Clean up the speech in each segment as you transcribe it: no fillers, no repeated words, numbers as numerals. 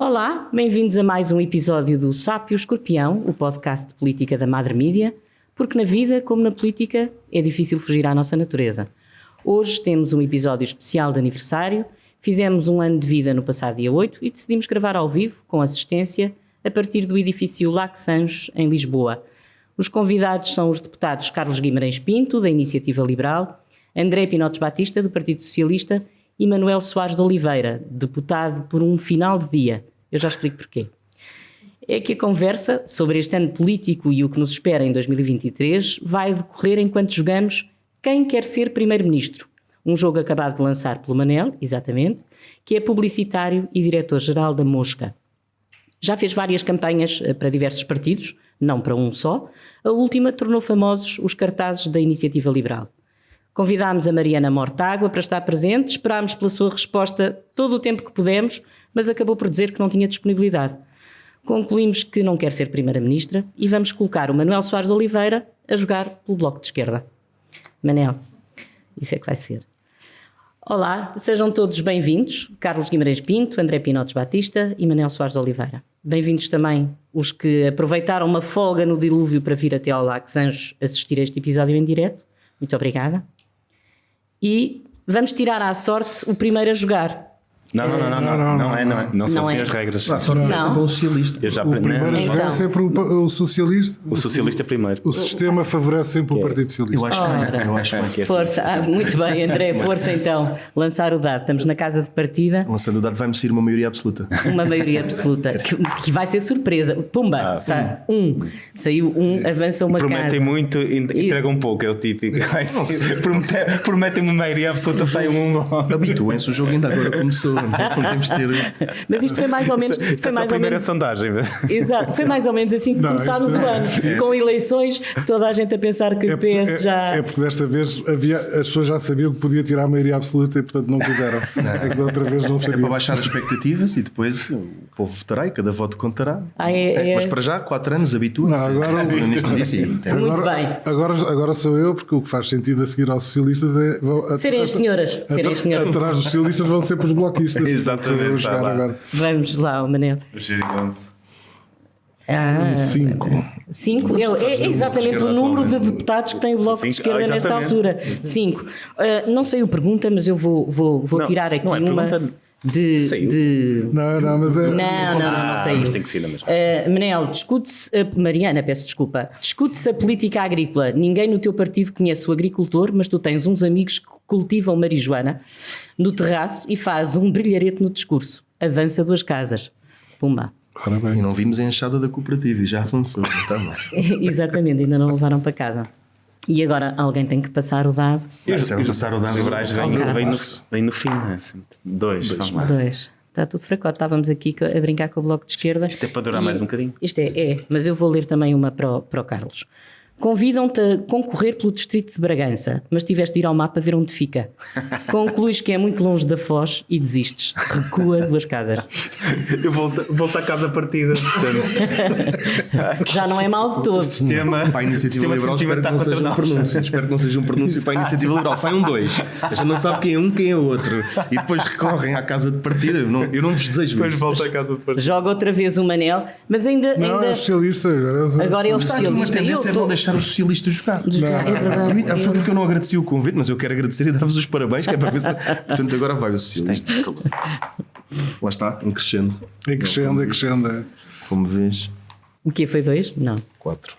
Olá, bem-vindos a mais um episódio do Sapo e o Escorpião, o podcast de política da Madre Mídia, porque na vida, como na política, é difícil fugir à nossa natureza. Hoje temos um episódio especial de aniversário, fizemos um ano de vida no passado dia 8 e decidimos gravar ao vivo, com assistência, a partir do edifício Lac Sanjos, em Lisboa. Os convidados são os deputados Carlos Guimarães Pinto, da Iniciativa Liberal, André Pinotes Batista, do Partido Socialista, e Manuel Soares de Oliveira, deputado por um final de dia. Eu já explico porquê. É que a conversa sobre este ano político e o que nos espera em 2023 vai decorrer enquanto jogamos Quem Quer Ser Primeiro-Ministro, um jogo acabado de lançar pelo Manel, exatamente, que é publicitário e diretor-geral da Mosca. Já fez várias campanhas para diversos partidos, não para um só. A última tornou famosos os cartazes da Iniciativa Liberal. Convidámos a Mariana Mortágua para estar presente, esperámos pela sua resposta todo o tempo que pudemos, mas acabou por dizer que não tinha disponibilidade. Concluímos que não quer ser Primeira-Ministra e vamos colocar o Manuel Soares de Oliveira a jogar pelo Bloco de Esquerda. Manel, isso é que vai ser. Olá, sejam todos bem-vindos, Carlos Guimarães Pinto, André Pinotes Batista e Manuel Soares de Oliveira. Bem-vindos também os que aproveitaram uma folga no dilúvio para vir até ao Lac Sanjos assistir a este episódio em direto. Muito obrigada. E vamos tirar à sorte o primeiro a jogar. Não são assim as regras. A sorte é sempre o socialista. O primeiro a jogar é sempre o socialista. O socialista primeiro. O sistema favorece sempre o Partido Socialista. Eu acho que é força. Muito bem, André, força então. Lançar o dado. Estamos na casa de partida. Lançando o dado vai-me sair uma maioria absoluta. Uma maioria absoluta, que vai ser surpresa. Pumba, saiu um, avança uma casa. Prometem muito e entregam pouco, é o típico. Prometem uma maioria absoluta, sai um. Habituem-se, o jogo ainda agora começou. Mas isto foi mais ou menos. Foi mais ou menos sondagem. Exato, foi mais ou menos assim que começámos o ano. Com eleições, toda a gente a pensar que o PS já. É porque desta vez as pessoas já sabiam que podia tirar a maioria absoluta e portanto não quiseram. É que da outra vez não sabiam. É para baixar as expectativas e depois o povo votará e cada voto contará. Mas para já, 4 anos, habituem-se. Agora muito bem. Agora sou eu, porque o que faz sentido a seguir aos socialistas é. Serem as senhoras. Atrás dos socialistas vão sempre os bloquistas. Exatamente. Vamos lá, o Manel. O geringonce. 5. É exatamente o número de deputados que tem o Bloco de Esquerda nesta altura. 5. Não sei o pergunta, mas eu vou tirar aqui uma. Não saiu. Mas tem que ser mesmo. Manel, discute-se. Mariana, peço desculpa. Discute-se a política agrícola. Ninguém no teu partido conhece o agricultor, mas tu tens uns amigos que cultivam marijuana no terraço e faz um brilharete no discurso. Avança 2 casas. Pumba. E não vimos a enxada da cooperativa e já avançou. Exatamente, ainda não levaram para casa. E agora alguém tem que passar o dado. Passar o dado. Liberais vem no fim, né? 2. 2. Está tudo fracote. Estávamos aqui a brincar com o Bloco de Esquerda. Isto é para durar mais um bocadinho. Isto mas eu vou ler também uma para o Carlos. Convidam-te a concorrer pelo distrito de Bragança, mas tiveste de ir ao mapa ver onde fica. Concluís que é muito longe da Foz e desistes. Recua 2 casas. Eu volto à casa partida. Já não é mal de todo. Para a Iniciativa Liberal espero que não seja um pronúncio. Espero que não seja um pronúncio para a Iniciativa Liberal. Sai 2. A gente não sabe quem é um, quem é outro. E depois recorrem à casa de partida. Eu não vos desejo depois isso. Volto à casa de partida. Joga outra vez o Manel, mas ainda. É o socialista. Agora é o socialista. É não deixar o socialista jogar. É verdade. Foi porque eu não agradeci o convite, mas eu quero agradecer e dar-vos os parabéns, que é para ver se. Portanto, agora vai o socialista. Lá está, um crescendo. É crescendo. Como vês. O que foi 2? Não. 4.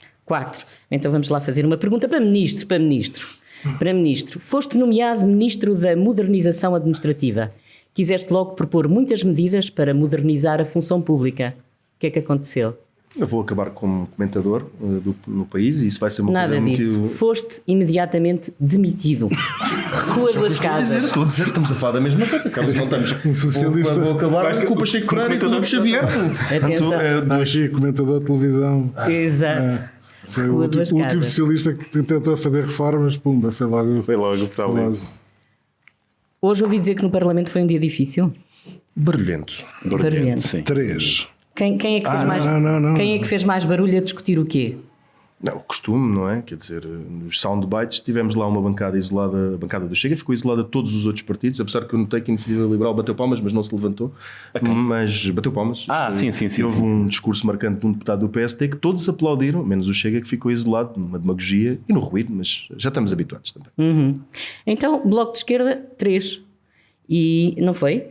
Então vamos lá fazer uma pergunta para ministro. Para ministro, foste nomeado ministro da Modernização Administrativa. Quiseste logo propor muitas medidas para modernizar a função pública. O que é que aconteceu? Eu vou acabar como comentador no país e isso vai ser uma coisa muito... Nada disso. Foste imediatamente demitido. Recua 2 casas. Estou a dizer, estamos a falar da mesma coisa. Carlos, não estamos. Um socialista. Vou acabar com o Pacheco Pereira e com o Lobo Xavier. Atenção. Comentador de televisão. Exato. Foi o último socialista que tentou fazer reformas. Pumba, foi logo. Hoje ouvi dizer que no Parlamento foi um dia difícil. Barulhento. Sim. 3. Quem é que fez mais? Quem é que fez mais barulho a discutir o quê? Não, o costume, não é? Quer dizer, nos soundbites tivemos lá uma bancada isolada, a bancada do Chega ficou isolada de todos os outros partidos, apesar que eu notei que a Iniciativa Liberal bateu palmas, mas não se levantou. Mas bateu palmas. Sim. Houve um discurso marcante de um deputado do PSD que todos aplaudiram, menos o Chega, que ficou isolado, numa demagogia e no ruído, mas já estamos habituados também. Então, Bloco de Esquerda, 3. E não foi?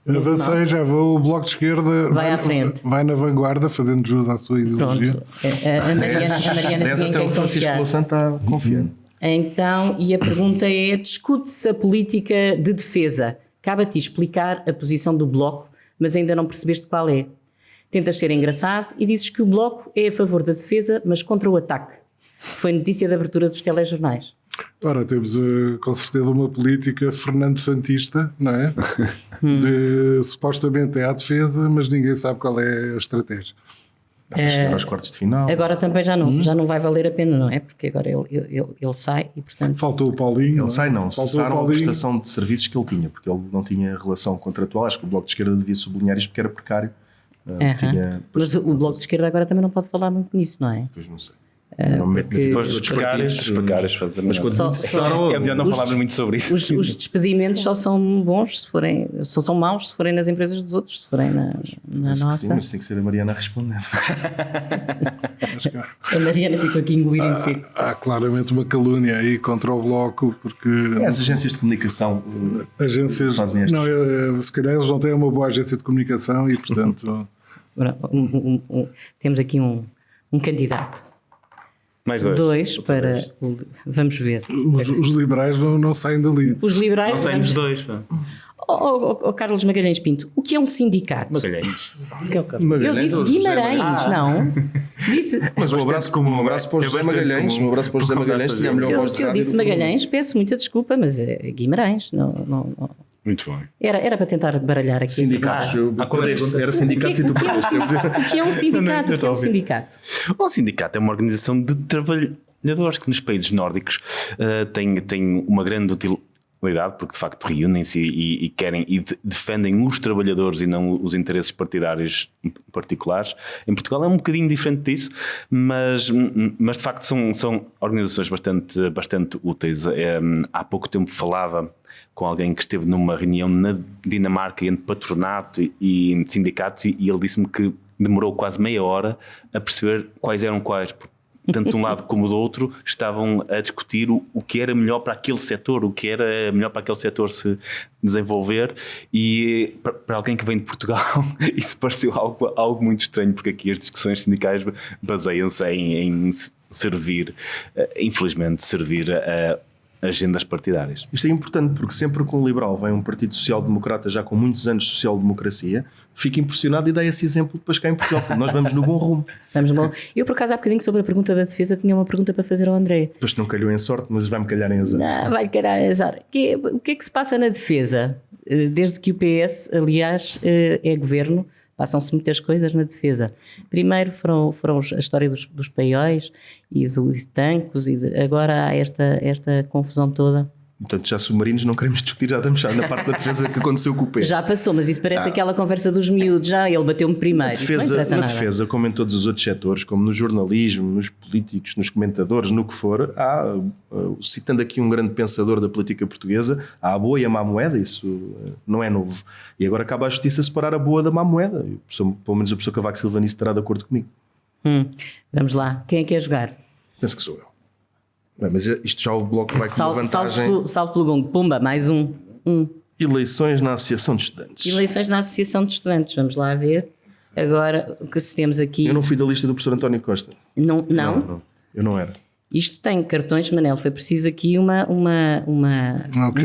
Avancei, já vou. O Bloco de Esquerda Vai à frente. vai na vanguarda, fazendo jus à sua ideologia. Pronto. A Mariana 10 tinha em até quem o Francisco confiar. Louçã está confiante. Então, e a pergunta é: discute-se a política de defesa? Cabe a ti explicar a posição do Bloco, mas ainda não percebeste qual é. Tentas ser engraçado e dizes que o Bloco é a favor da defesa, mas contra o ataque. Foi notícia de abertura dos telejornais. Ora, temos com certeza uma política Fernando Santista, não é? Supostamente é à defesa, mas ninguém sabe qual é a estratégia. Dá para chegar aos quartos de final. Agora também já não vai valer a pena, não é? Porque agora ele sai e, portanto... Faltou o Paulinho. Ele sai, não. Faltou Cessaram o a Paulinho. prestação de serviços que ele tinha, porque ele não tinha relação contratual. Acho que o Bloco de Esquerda devia sublinhar isto porque era precário. Mas o Bloco de Esquerda agora também não pode falar muito nisso, não é? Depois não sei. Não me meto na vida Depois dos dos partidos. precários fazer. Mas quando Só- me cessaram, É melhor não falarmos muito sobre isso. Os despedimentos só são bons se forem, só são maus se forem nas empresas dos outros, se forem na Penso que sim, nossa. mas tem que ser a Mariana a responder. Acho que A Mariana ficou aqui a engolir em seco. há claramente uma calúnia aí contra o Bloco, porque As agências de comunicação agências. fazem estas. Não, se calhar eles não têm uma boa agência de comunicação e, portanto. Ora, temos aqui um candidato. Mais dois. 2 para. Vamos ver. Os liberais não saem dali. Os liberais. Não saímos dois. Carlos Magalhães Pinto, o que é um sindicato? Magalhães. Eu disse Guimarães, não. Disse. Mas um abraço para o José Magalhães. Um abraço para o José Magalhães. Tinha a melhor voz de Se eu rádio disse do mundo. Magalhães, peço muita desculpa, mas é Guimarães. Não. Muito bem. Era para tentar baralhar aqui. Sindicatos. Era sindicatos e tu perdeste. O que é um sindicato? O que é um sindicato? O sindicato é uma organização de trabalhadores que nos países nórdicos tem uma grande utilidade, porque de facto reúnem-se e querem e defendem os trabalhadores e não os interesses partidários particulares. Em Portugal é um bocadinho diferente disso, mas de facto são organizações bastante úteis. Há pouco tempo falava com alguém que esteve numa reunião na Dinamarca entre patronato e sindicatos e ele disse-me que demorou quase meia hora a perceber quais eram quais, porque tanto de um lado como do outro estavam a discutir o que era melhor para aquele setor, o que era melhor para aquele setor se desenvolver, e para alguém que vem de Portugal isso pareceu algo muito estranho, porque aqui as discussões sindicais baseiam-se em servir, infelizmente servir a agendas partidárias. Isto é importante porque sempre que um liberal vem um partido social-democrata já com muitos anos de social-democracia, fica impressionado e dá esse exemplo depois cá em Portugal, porque nós vamos no bom rumo. Eu, por acaso, há bocadinho sobre a pergunta da defesa, tinha uma pergunta para fazer ao André. Depois não calhou em sorte, mas vai-me calhar em azar. Não, vai calhar azar. O que é que se passa na defesa? Desde que o PS, aliás, é governo, passam-se muitas coisas na defesa. Primeiro foram a história dos paióis e dos tancos, e agora há esta confusão toda. Portanto, já submarinos não queremos discutir, já estamos na parte da defesa que aconteceu com o PS. Já passou, mas isso parece aquela conversa dos miúdos, já ele bateu-me primeiro. Na defesa, como em todos os outros setores, como no jornalismo, nos políticos, nos comentadores, no que for, há, citando aqui um grande pensador da política portuguesa, há a boa e a má moeda, isso não é novo. E agora acaba a justiça a separar a boa da má moeda. Pelo menos o professor Cavaco Silva nisso estará de acordo comigo. Vamos lá, quem é que quer jogar? Penso que sou eu. Bem, mas isto já o Bloco vai com uma vantagem. Salve pelo gongo, pumba, mais um. Eleições na Associação de Estudantes. Eleições na Associação de Estudantes, vamos lá ver. Agora, o que se temos aqui... Eu não fui da lista do professor António Costa. Não? Eu não era. Isto tem cartões, Manel, foi preciso aqui um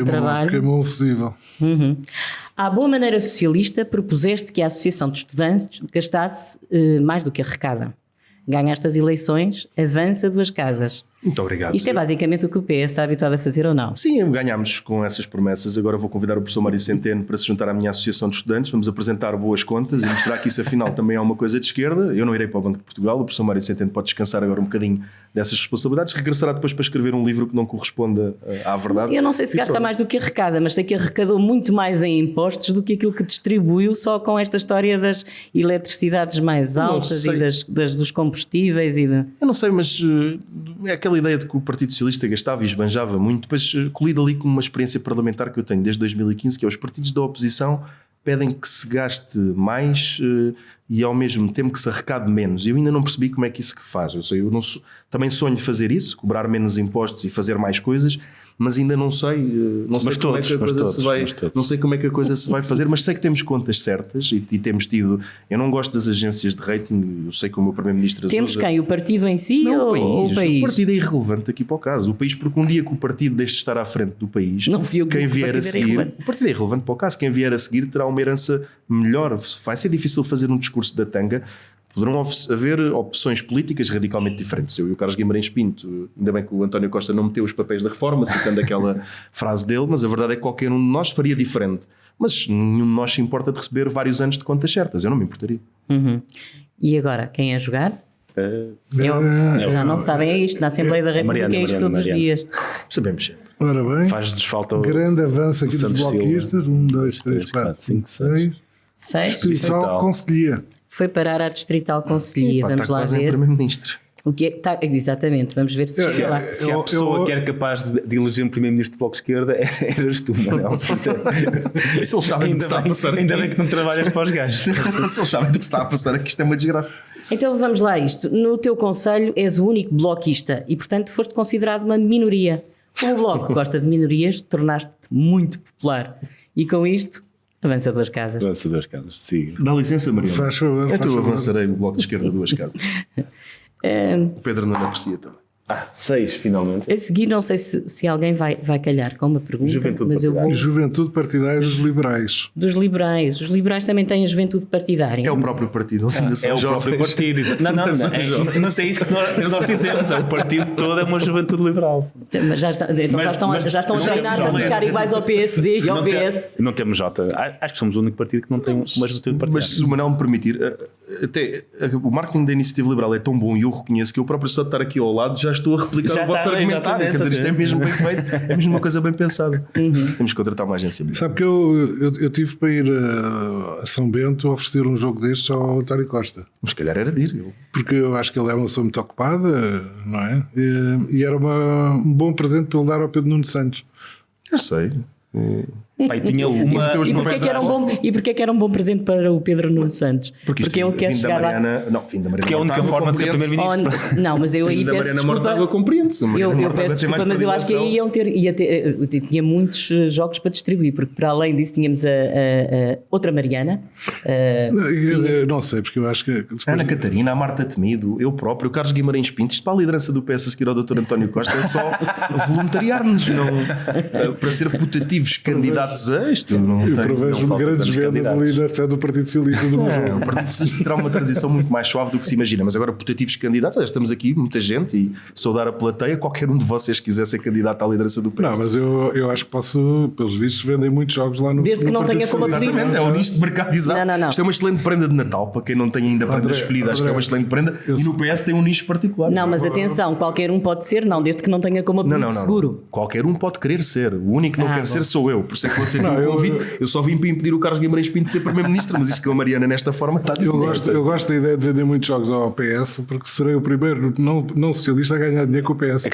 trabalho. Queimou um fusível. À boa maneira socialista, propuseste que a Associação de Estudantes gastasse mais do que arrecada. Ganhaste as eleições, avança 2 casas. Muito obrigado. Isto é basicamente o que o PS está habituado a fazer ou não? Sim, ganhámos com essas promessas. Agora vou convidar o professor Mário Centeno para se juntar à minha associação de estudantes. Vamos apresentar boas contas e mostrar que isso afinal também é uma coisa de esquerda. Eu não irei para o Banco de Portugal. O professor Mário Centeno pode descansar agora um bocadinho dessas responsabilidades. Regressará depois para escrever um livro que não corresponda à verdade. Eu não sei se gasta mais do que arrecada, mas sei que arrecadou muito mais em impostos do que aquilo que distribuiu só com esta história das eletricidades mais altas e dos combustíveis. Eu não sei, mas é aquela ideia de que o Partido Socialista gastava e esbanjava muito, depois colhido ali com uma experiência parlamentar que eu tenho desde 2015, que é os partidos da oposição pedem que se gaste mais e ao mesmo tempo que se arrecade menos. Eu ainda não percebi como é que isso que faz. Também sonho fazer isso, cobrar menos impostos e fazer mais coisas, mas ainda não sei, não sei como é que a coisa se vai, não sei como é que a coisa se vai fazer, mas sei que temos contas certas e temos tido. Eu não gosto das agências de rating, eu sei que o meu primeiro-ministro temos quem? O partido em si ou o país? O partido é irrelevante aqui para o caso. O país, porque um dia que o partido deixe de estar à frente do país, não fui eu que quem vier a seguir, o partido é irrelevante para o caso, quem vier a seguir terá uma herança melhor. Vai ser difícil fazer um discurso da tanga. Poderão haver opções políticas radicalmente diferentes. Eu e o Carlos Guimarães Pinto, ainda bem que o António Costa não meteu os papéis da reforma, citando aquela frase dele, mas a verdade é que qualquer um de nós faria diferente. Mas nenhum de nós se importa de receber vários anos de contas certas. Eu não me importaria. E agora, quem é jogar? Já não sabem, é isto. Na Assembleia da República é isto todos os dias. Sabemos sempre. Ora bem, faz-nos falta grande avanço aqui dos bloquistas. 1, 2, 3, 4, 5, 6. Distrital Conselhia. Foi parar à Distrital Conselhia. Vamos lá ver. Primeiro-ministro. O que é? Exatamente, vamos ver se chega lá. Se há pessoa que era capaz de eleger um primeiro-ministro do Bloco de Esquerda, eras tu, Manuel. Se eles sabem do que está a passar aqui. Ainda bem que não trabalhas para os gajos. Se eles sabem do que está a passar aqui, isto é uma desgraça. Então vamos lá a isto. No teu conselho és o único bloquista e, portanto, foste considerado uma minoria. Como o Bloco gosta de minorias, tornaste-te muito popular. E com isto, avança 2 casas. Avança 2 casas, siga. Dá licença, Mariana. Faz favor. Então eu avançarei o Bloco de Esquerda 2 casas. O Pedro não aprecia também. 6, finalmente. A seguir, não sei se alguém vai calhar com uma pergunta, Juventude mas eu vou... Juventude Partidária dos Liberais. Dos liberais. Os liberais também têm a Juventude Partidária. É o próprio partido, eles ainda são É o jovens. próprio partido. Não sei isso que nós dizemos. É o partido todo, é uma juventude liberal. Mas já estão a treinar para ficar iguais ao PSD e ao PS. Não temos Jota. Acho que somos o único partido que não tem uma juventude partidária. Mas se o Manuel me permitir, até o marketing da Iniciativa Liberal é tão bom e eu reconheço que eu próprio só de estar aqui ao lado já estou a replicar o vosso argumentário. Quer dizer, isto é mesmo bem feito, é mesmo uma coisa bem pensada. Temos que contratar uma agência melhor. Sabe que eu tive para ir a São Bento oferecer um jogo destes ao António Costa. Mas se calhar era de ir. Porque eu acho que ele é uma pessoa muito ocupada, não é? E era um bom presente para ele dar ao Pedro Nuno Santos. Eu sei. Pai, tinha uma... E porquê que era um bom presente para o Pedro Nuno Santos? Porque ele quer chegar lá. Fim da Mariana. Porque é a única forma de ser primeiro-ministro. Não, mas eu aí peço desculpa. Eu peço desculpa, mas eu acho que aí ia ter tinha muitos jogos para distribuir, porque para além disso tínhamos a outra Mariana. Não sei, porque eu acho que... Ana Catarina, a Marta Temido, eu próprio, o Carlos Guimarães Pinto, isto para a liderança do PS a seguir ao Dr. António Costa é só voluntariar-nos, não para ser putativos candidatos a isto. Eu prevejo grandes vendas ali na sede do Partido Socialista do Jogo. O Partido Socialista terá uma transição muito mais suave do que se imagina, mas agora putativos candidatos, estamos aqui, muita gente, e saudar a plateia, qualquer um de vocês quiser ser candidato à liderança do PS. Não, mas eu acho que posso, pelos vistos, vendem muitos jogos lá no Desde que não tenha como pedir. Exatamente, é o nicho de mercado exato. Não. Isto é uma excelente prenda de Natal, para quem não tem ainda prenda escolhida, acho que é uma excelente prenda, e no PS tem um nicho particular. Não, mas atenção, qualquer um pode ser, desde que não tenha como pedir seguro. Qualquer um pode querer ser, o único que não quer ser sou eu, por isso é que você tem um convite. Eu só vim para impedir o Carlos Guimarães Pinto de ser primeiro-ministro, mas isto que a Mariana nesta forma está difícil. Eu gosto da ideia de vender muitos jogos ao PS, porque serei o primeiro não socialista a ganhar dinheiro com o PS.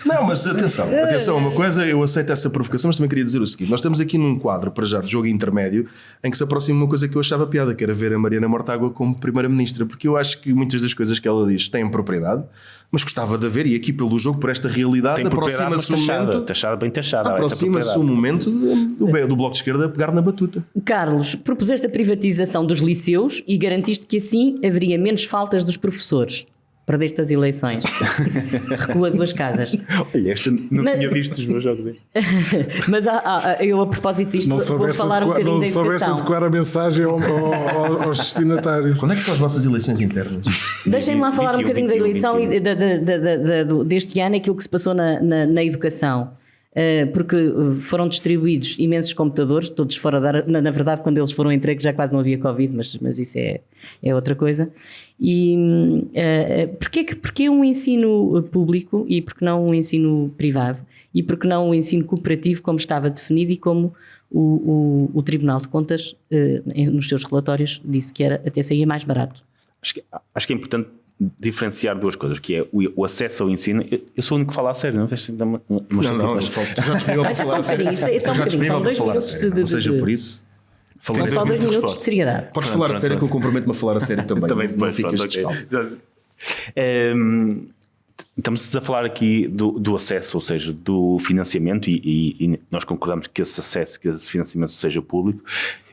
Não, mas atenção, uma coisa, eu aceito essa provocação, mas também queria dizer o seguinte: nós estamos aqui num quadro, para já, de jogo intermédio, em que se aproxima uma coisa que eu achava piada, que era ver a Mariana Mortágua como primeira-ministra, porque eu acho que muitas das coisas que ela diz têm propriedade, mas gostava de ver, e aqui pelo jogo, por esta realidade, aproxima-se um momento. Bem taxada. Aproxima-se um momento do Bloco de Esquerda a pegar na batuta. Carlos, propuseste a privatização dos liceus e garantiste que assim haveria menos faltas dos professores. perdeste as eleições, recua 2 casas. Olha, esta não tinha visto os meus jogos aí. Mas eu, a propósito disto, vou falar um bocadinho da educação. Não soubesse adequar a mensagem aos destinatários. Quando é que são as vossas eleições internas? Deixem-me lá falar um bocadinho da eleição 21. e deste ano, aquilo que se passou na educação. Porque foram distribuídos imensos computadores, todos fora da área. Na verdade, quando eles foram entregues já quase não havia Covid, mas isso é outra coisa. E porquê um ensino público e porquê não um ensino privado? E porquê não um ensino cooperativo, como estava definido e como o Tribunal de Contas, nos seus relatórios, disse que até saía mais barato? Acho que é importante diferenciar 2 coisas, que é o acesso ao ensino. Eu sou o único que fala a sério, não vejo uma são 2 minutos de... Ou seja, por isso... São só 2 minutos de seriedade. Podes falar a sério, que eu comprometo-me a falar a sério também. Não ficas descalço. Estamos a falar aqui do acesso, ou seja, do financiamento, e nós concordamos que esse acesso, que esse financiamento seja público,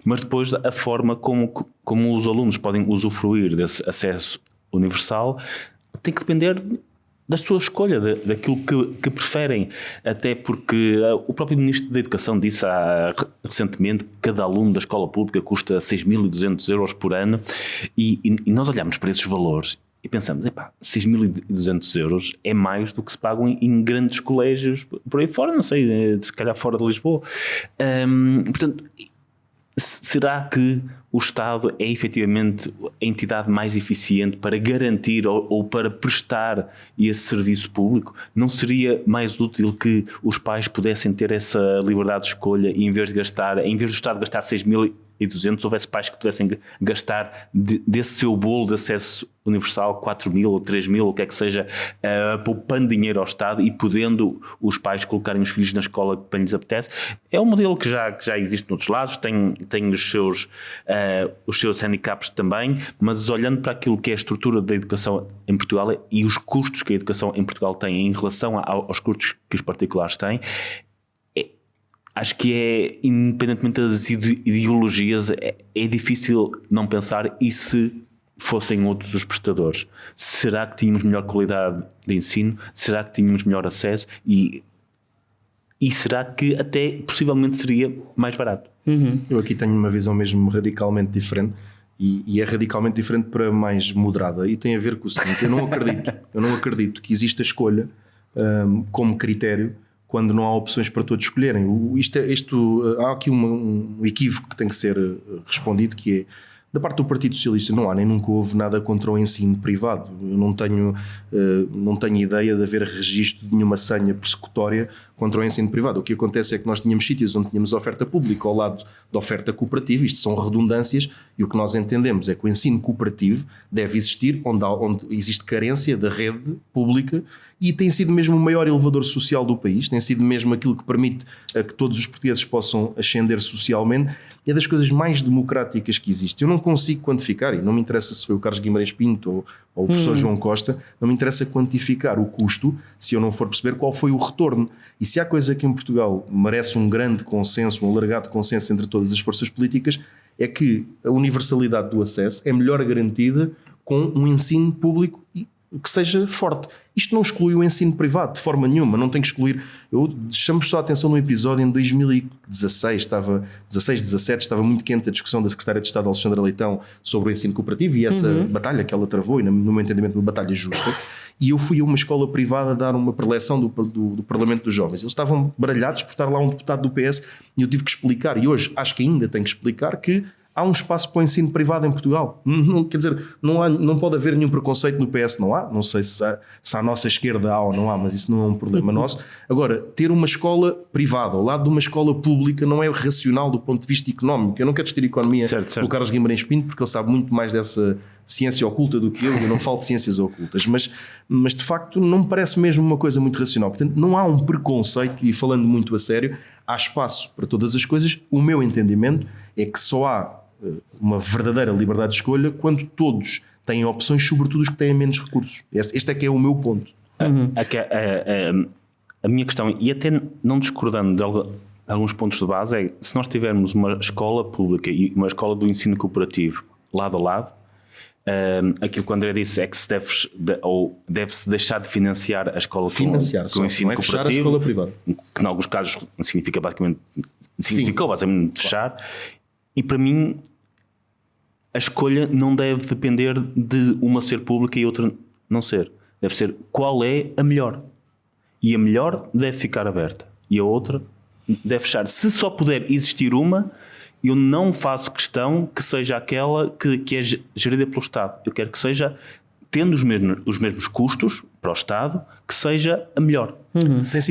mas depois a forma como os alunos podem usufruir desse acesso universal tem que depender da sua escolha, daquilo que preferem, até porque o próprio Ministro da Educação disse recentemente que cada aluno da escola pública custa 6.200 euros por ano, e nós olhamos para esses valores e pensamos, 6.200 euros é mais do que se pagam em grandes colégios por aí fora, não sei, se calhar fora de Lisboa. Portanto, será que o Estado é efetivamente a entidade mais eficiente para garantir ou para prestar esse serviço público? Não seria mais útil que os pais pudessem ter essa liberdade de escolha e em vez do Estado gastar 6.200, houvesse pais que pudessem gastar desse seu bolo de acesso universal 4.000 ou 3.000, o que é que seja, poupando dinheiro ao Estado e podendo os pais colocarem os filhos na escola que lhes apetece? É um modelo que já existe noutros lados, tem os seus handicaps também, mas olhando para aquilo que é a estrutura da educação em Portugal e os custos que a educação em Portugal tem em relação aos custos que os particulares têm, acho que independentemente das ideologias, é difícil não pensar, e se fossem outros os prestadores? Será que tínhamos melhor qualidade de ensino? Será que tínhamos melhor acesso? E será que até possivelmente seria mais barato? Eu aqui tenho uma visão mesmo radicalmente diferente, e é radicalmente diferente para mais moderada, e tem a ver com o seguinte: eu não acredito que exista escolha como critério quando não há opções para todos escolherem. Há aqui um equívoco que tem que ser respondido, que é, da parte do Partido Socialista não há nem nunca houve nada contra o ensino privado. Eu não tenho ideia de haver registro de nenhuma senha persecutória contra o ensino privado. O que acontece é que nós tínhamos sítios onde tínhamos oferta pública ao lado da oferta cooperativa. Isto são redundâncias, e o que nós entendemos é que o ensino cooperativo deve existir onde existe carência da rede pública, e tem sido mesmo o maior elevador social do país, tem sido mesmo aquilo que permite a que todos os portugueses possam ascender socialmente. É das coisas mais democráticas que existe. Eu não consigo quantificar, e não me interessa se foi o Carlos Guimarães Pinto ou o professor João Costa, não me interessa quantificar o custo se eu não for perceber qual foi o retorno. E se há coisa que em Portugal merece um grande consenso, um alargado consenso entre todas as forças políticas, é que a universalidade do acesso é melhor garantida com um ensino público que seja forte. Isto não exclui o ensino privado de forma nenhuma, não tem que excluir. Eu chamo só a atenção no episódio em 2016, 17, estava muito quente a discussão da Secretária de Estado Alexandra Leitão sobre o ensino cooperativo e essa batalha que ela travou, e no meu entendimento uma batalha justa, e eu fui a uma escola privada dar uma preleção do Parlamento dos Jovens. Eles estavam baralhados por estar lá um deputado do PS, e eu tive que explicar, e hoje acho que ainda tenho que explicar, que há um espaço para o ensino privado em Portugal. Quer dizer, não pode haver nenhum preconceito no PS, não há. Não sei se à nossa esquerda há ou não há, mas isso não é um problema nosso. Agora, ter uma escola privada ao lado de uma escola pública não é racional do ponto de vista económico. Eu não quero discutir economia com o Carlos Guimarães Pinto, porque ele sabe muito mais dessa ciência oculta do que eu não falo de ciências ocultas, mas de facto não me parece mesmo uma coisa muito racional. Portanto, não há um preconceito, e falando muito a sério, há espaço para todas as coisas. O meu entendimento é que só há uma verdadeira liberdade de escolha quando todos têm opções, sobretudo os que têm menos recursos. Este é que é o meu ponto. A minha questão, e até não discordando de alguns pontos de base, é se nós tivermos uma escola pública e uma escola do ensino cooperativo lado a lado, Aquilo que o André disse é que deve-se deixar de financiar a escola Financiar, com o ensino não é fechar a cooperativo, escola privada. que em alguns casos significou basicamente fechar. E para mim a escolha não deve depender de uma ser pública e outra não ser. Deve ser qual é a melhor. E a melhor deve ficar aberta. E a outra deve fechar. Se só puder existir uma, eu não faço questão que seja aquela que é gerida pelo Estado. Eu quero que seja, tendo os mesmos custos para o Estado, que seja a melhor.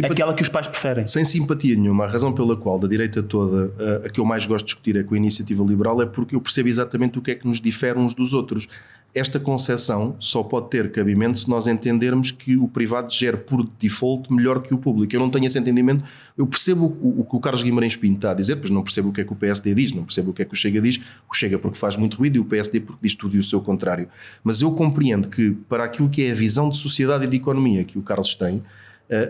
Aquela que os pais preferem. Sem simpatia nenhuma. A razão pela qual da direita toda a que eu mais gosto de discutir é com a iniciativa liberal é porque eu percebo exatamente o que é que nos difere uns dos outros. Esta concepção só pode ter cabimento se nós entendermos que o privado gera por default melhor que o público. Eu não tenho esse entendimento. Eu percebo o que o Carlos Guimarães Pinto está a dizer, pois não percebo o que é que o PSD diz, não percebo o que é que o Chega diz. O Chega porque faz muito ruído e o PSD porque diz tudo e o seu contrário. Mas eu compreendo que para aquilo que é a visão de sociedade e de economia que o Carlos tem,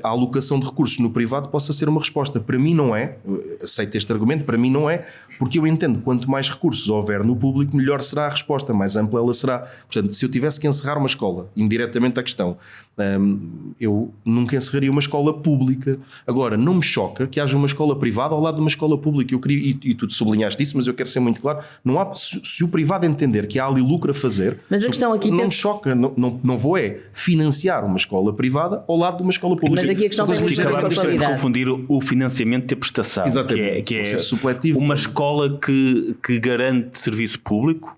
a alocação de recursos no privado possa ser uma resposta. Para mim não é, aceito este argumento, para mim não é, porque eu entendo que quanto mais recursos houver no público, melhor será a resposta, mais ampla ela será. Portanto, se eu tivesse que encerrar uma escola, indiretamente a questão, eu nunca encerraria uma escola pública. Agora, não me choca que haja uma escola privada ao lado de uma escola pública. Eu queria, e tu sublinhaste isso, mas eu quero ser muito claro, não há, se o privado entender que há ali lucro a fazer, mas a questão aqui não me choca, não vou financiar uma escola privada ao lado de uma escola pública. Mas aqui a questão tem muito a ver com a qualidade. Confundir o financiamento e a prestação. Exatamente. Que é supletivo. Uma escola que garante serviço público,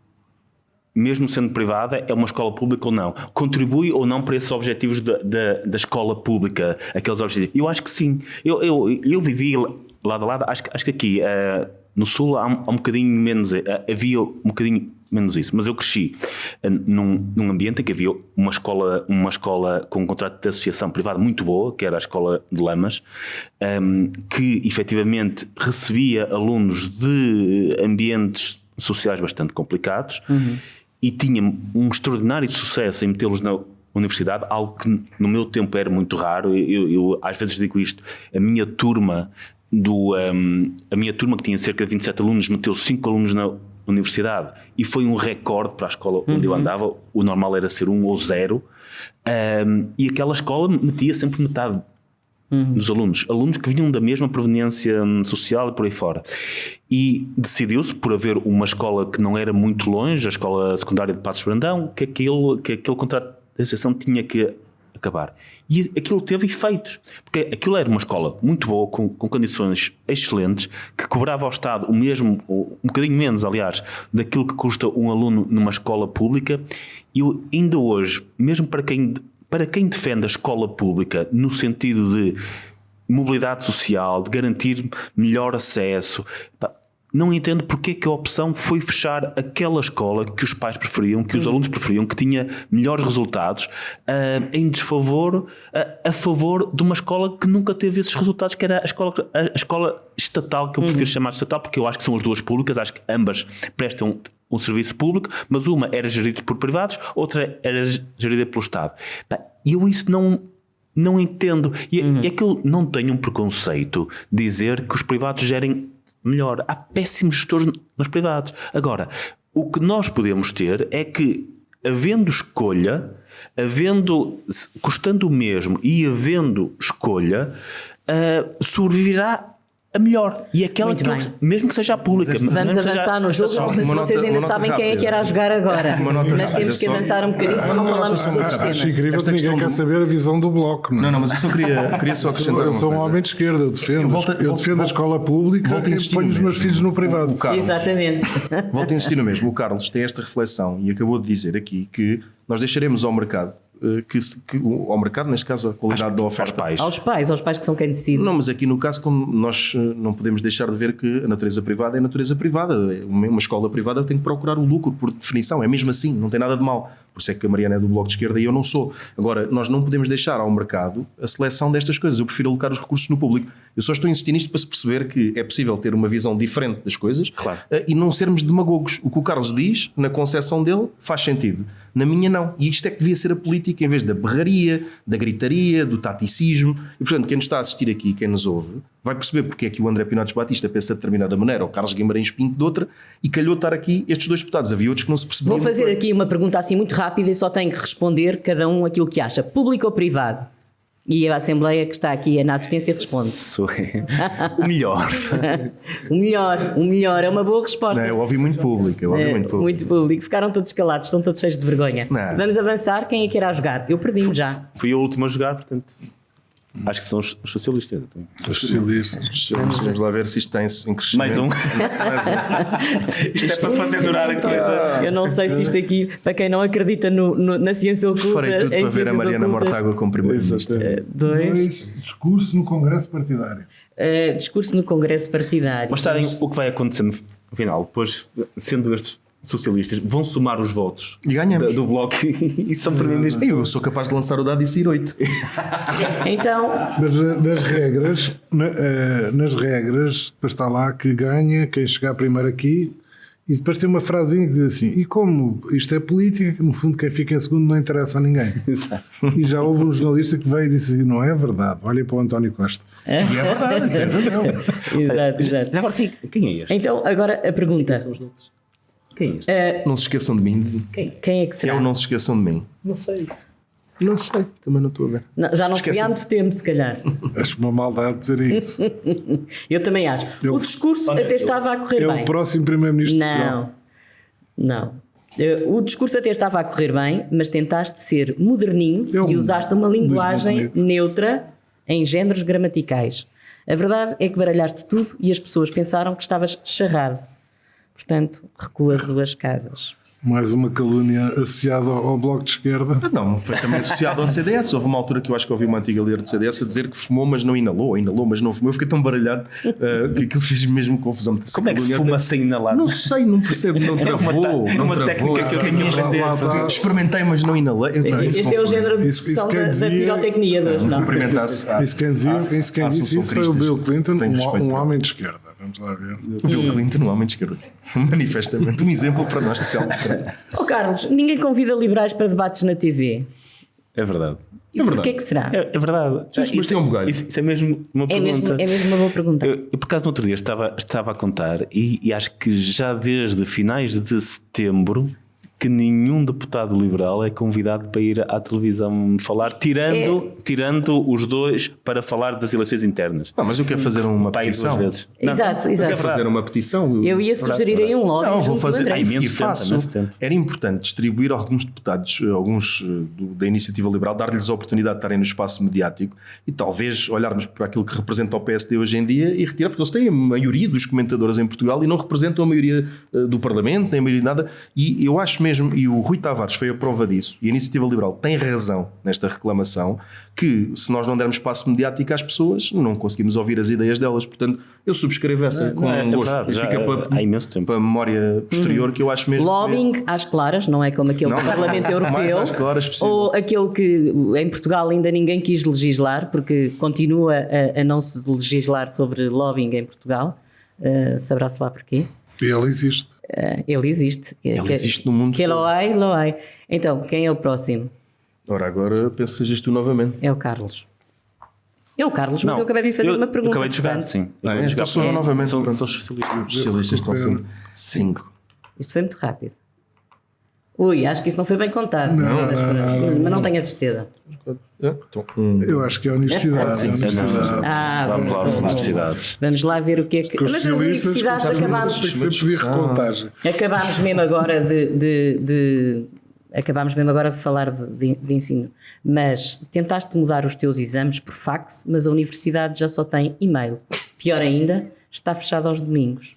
mesmo sendo privada, é uma escola pública ou não? Contribui ou não para esses objetivos da escola pública, aqueles objetivos? Eu acho que sim. Eu vivi lado a lado, acho que aqui no Sul há um bocadinho menos, havia um bocadinho menos isso, mas eu cresci num ambiente em que havia uma escola com um contrato de associação privada muito boa, que era a Escola de Lamas, que efetivamente recebia alunos de ambientes sociais bastante complicados e tinha um extraordinário sucesso em metê-los na universidade, algo que no meu tempo era muito raro. Eu às vezes digo isto, a minha turma que tinha cerca de 27 alunos meteu 5 alunos na universidade e foi um recorde para a escola onde eu andava. O normal era ser 1 ou 0, e aquela escola metia sempre metade dos alunos que vinham da mesma proveniência social e por aí fora. E decidiu-se, por haver uma escola que não era muito longe, a escola secundária de Passos Brandão, que aquele contrato de associação tinha que acabar. E aquilo teve efeitos, porque aquilo era uma escola muito boa, com condições excelentes, que cobrava ao Estado o mesmo, um bocadinho menos, aliás, daquilo que custa um aluno numa escola pública. E eu, ainda hoje, mesmo para quem defende a escola pública no sentido de mobilidade social, de garantir melhor acesso, não entendo porque é que a opção foi fechar aquela escola que os pais preferiam, que os alunos preferiam, que tinha melhores resultados, em desfavor, a favor de uma escola que nunca teve esses resultados, que era a escola estatal, que eu prefiro chamar de estatal, porque eu acho que são as duas públicas, acho que ambas prestam um serviço público, mas uma era gerida por privados, outra era gerida pelo Estado. E eu isso não entendo. E é que eu não tenho um preconceito de dizer que os privados gerem melhor. Há péssimos gestores nos privados. Agora, o que nós podemos ter é que, havendo escolha, custando o mesmo e havendo escolha, sobreviverá a melhor. E aquela que mesmo que seja a pública. Vamos avançar no jogo. Não sei se vocês ainda sabem quem é que era a jogar agora. Mas temos que avançar um bocadinho, senão não falamos dos outros temas. Acho incrível que ninguém quer saber a visão do Bloco. Não, mas eu só queria só acrescentar. Eu sou um homem de esquerda, eu defendo a escola pública e ponho os meus filhos no privado. Exatamente. Volto a insistir no mesmo. O Carlos tem esta reflexão e acabou de dizer aqui que nós deixaremos ao mercado, ao mercado, neste caso, a qualidade da oferta. Aos pais que são quem decide. Não, mas aqui no caso, como nós não podemos deixar de ver que a natureza privada é a natureza privada. Uma escola privada tem que procurar o lucro, por definição, é mesmo assim, não tem nada de mal. Por isso é que a Mariana é do Bloco de Esquerda e eu não sou. Agora, nós não podemos deixar ao mercado a seleção destas coisas. Eu prefiro alocar os recursos no público. Eu só estou a insistir nisto para se perceber que é possível ter uma visão diferente das coisas, Claro. E não sermos demagogos. O que o Carlos diz, na concepção dele, faz sentido. Na minha, não. E isto é que devia ser a política, em vez da berraria, da gritaria, do taticismo. E, portanto, quem nos está a assistir aqui, quem nos ouve, vai perceber porque é que o André Pinotes Batista pensa de determinada maneira, ou o Carlos Guimarães Pinto de outra, e calhou estar aqui estes dois deputados. Havia outros que não se percebiam. Vou fazer aqui uma pergunta assim muito rápida e só tenho que responder cada um aquilo que acha. Público ou privado? E a Assembleia que está aqui na assistência responde. Sou o melhor. O melhor, é uma boa resposta. Não, eu ouvi muito público. Muito público. Ficaram todos calados, estão todos cheios de vergonha. Não. Vamos avançar. Quem é que irá jogar? Eu perdi-me já. Fui eu o último a jogar, portanto. Acho que são os socialistas. Os socialistas. Vamos lá ver se isto está em crescimento. Mais um. Isto é para fazer durar a coisa. Eu não sei se isto aqui, para quem não acredita na ciência oculta. Farei tudo para ver a Mariana Mortágua como primeiro-ministro. Dois. Discurso no Congresso Partidário. Discurso no Congresso Partidário. Mas sabem o que vai acontecer no final? Depois, sendo estes socialistas, vão somar os votos E ganhamos. do Bloco e são primeiro-ministros. Eu sou capaz de lançar o dado e sair 8. Então, Mas nas regras, depois está lá que ganha quem chegar primeiro aqui, e depois tem uma frasinha que diz assim: e como isto é política, no fundo quem fica em segundo não interessa a ninguém. Exato. E já houve um jornalista que veio e disse: não é verdade, olhem para o António Costa. E é verdade, tem razão. exato. Agora, quem é este? Então, agora a pergunta: Quem é este? Não se esqueçam de mim. quem é que será? Eu não se esqueçam de mim. Não sei. Não sei, também não estou a ver. Não, já não se vê há Esquece-me. muito tempo, se calhar. Acho uma maldade dizer isso. Eu também acho. O discurso até estava a correr É bem. o próximo Primeiro-Ministro de Portugal. Não. O discurso até estava a correr bem, mas tentaste ser moderninho e usaste uma linguagem neutra em géneros gramaticais. A verdade é que baralhaste tudo e as pessoas pensaram que estavas charrado. Portanto, recua 2 casas. Mais uma calúnia associada ao Bloco de Esquerda. Não, foi também associado ao CDS. Houve uma altura que eu acho que ouvi uma antiga líder do CDS a dizer que fumou, mas não inalou, mas não fumou. Eu fiquei tão baralhado que aquilo fez mesmo confusão. Como é que se fuma sem inalar? Não sei, não percebo, não travou. uma técnica que eu tenho que aprender. Experimentei, mas não inalei. Este é o género de Isso discussão quer da dizer- pirotecnia de hoje, não? Cumprimentasse. Isso quem disse isso foi o Bill Clinton, um homem de esquerda. Vamos lá ver. O Bill Clinton, um homem de esquerda. Manifestamente. Um exemplo para nós de célebre. Oh, Carlos, ninguém convida liberais para debates na TV. É verdade. E porquê é que será? É verdade. Mas tem um bugalho. Isso é mesmo uma É pergunta. mesmo uma boa pergunta. Eu, por acaso, no outro dia estava a contar e acho que já desde finais de setembro que nenhum deputado liberal é convidado para ir à televisão falar, tirando os dois para falar das eleições internas. Mas eu quero fazer uma Pai, 2 petição. vezes. Exato, Eu quero exato. fazer uma petição. Eu ia sugerir aí um lobby Não, vou junto do fazer. André. Há imenso E tempo, faço. imenso tempo. Era importante distribuir alguns deputados, alguns da Iniciativa Liberal, dar-lhes a oportunidade de estarem no espaço mediático e talvez olharmos para aquilo que representa o PSD hoje em dia e retirar, porque eles têm a maioria dos comentadores em Portugal e não representam a maioria do Parlamento, nem a maioria de nada. E eu acho mesmo, e o Rui Tavares foi a prova disso, e a Iniciativa Liberal tem razão nesta reclamação, que se nós não dermos espaço mediático às pessoas, não conseguimos ouvir as ideias delas. Portanto, eu subscrevo essa com é gosto. verdade, E já fica há imenso tempo. para a memória posterior que eu acho mesmo. Lobbying às claras, não é como aquele do Parlamento mais Europeu, às claras possível. ou aquele que em Portugal ainda ninguém quis legislar, porque continua a não se legislar sobre lobbying em Portugal. Saberá-se lá porquê. Ele existe. Ele existe. Ele existe no mundo Que todo. lo hay. Então, quem é o próximo? Ora, agora penso que sejas tu novamente. É o Carlos. É o Carlos, mas eu acabei de lhe fazer uma pergunta. Acabei de jogar, portanto, sim. Ah, Acabei de então jogar. sou eu novamente. São Pronto. os socialistas. Os socialistas estão sempre 5. Isto foi muito rápido. Ui, acho que isso não foi bem contado. Mas não tenho a certeza. Então, Eu acho que é a universidade. Sim, a universidade. Vamos lá às bom. universidades. Vamos lá ver o que é que. Porque os Mas as socialistas universidades têm acabámos. que sempre pedir recontagem. Acabámos mesmo agora acabámos mesmo agora de falar de ensino, mas tentaste mudar os teus exames por fax, mas a universidade já só tem e-mail. Pior ainda, está fechada aos domingos.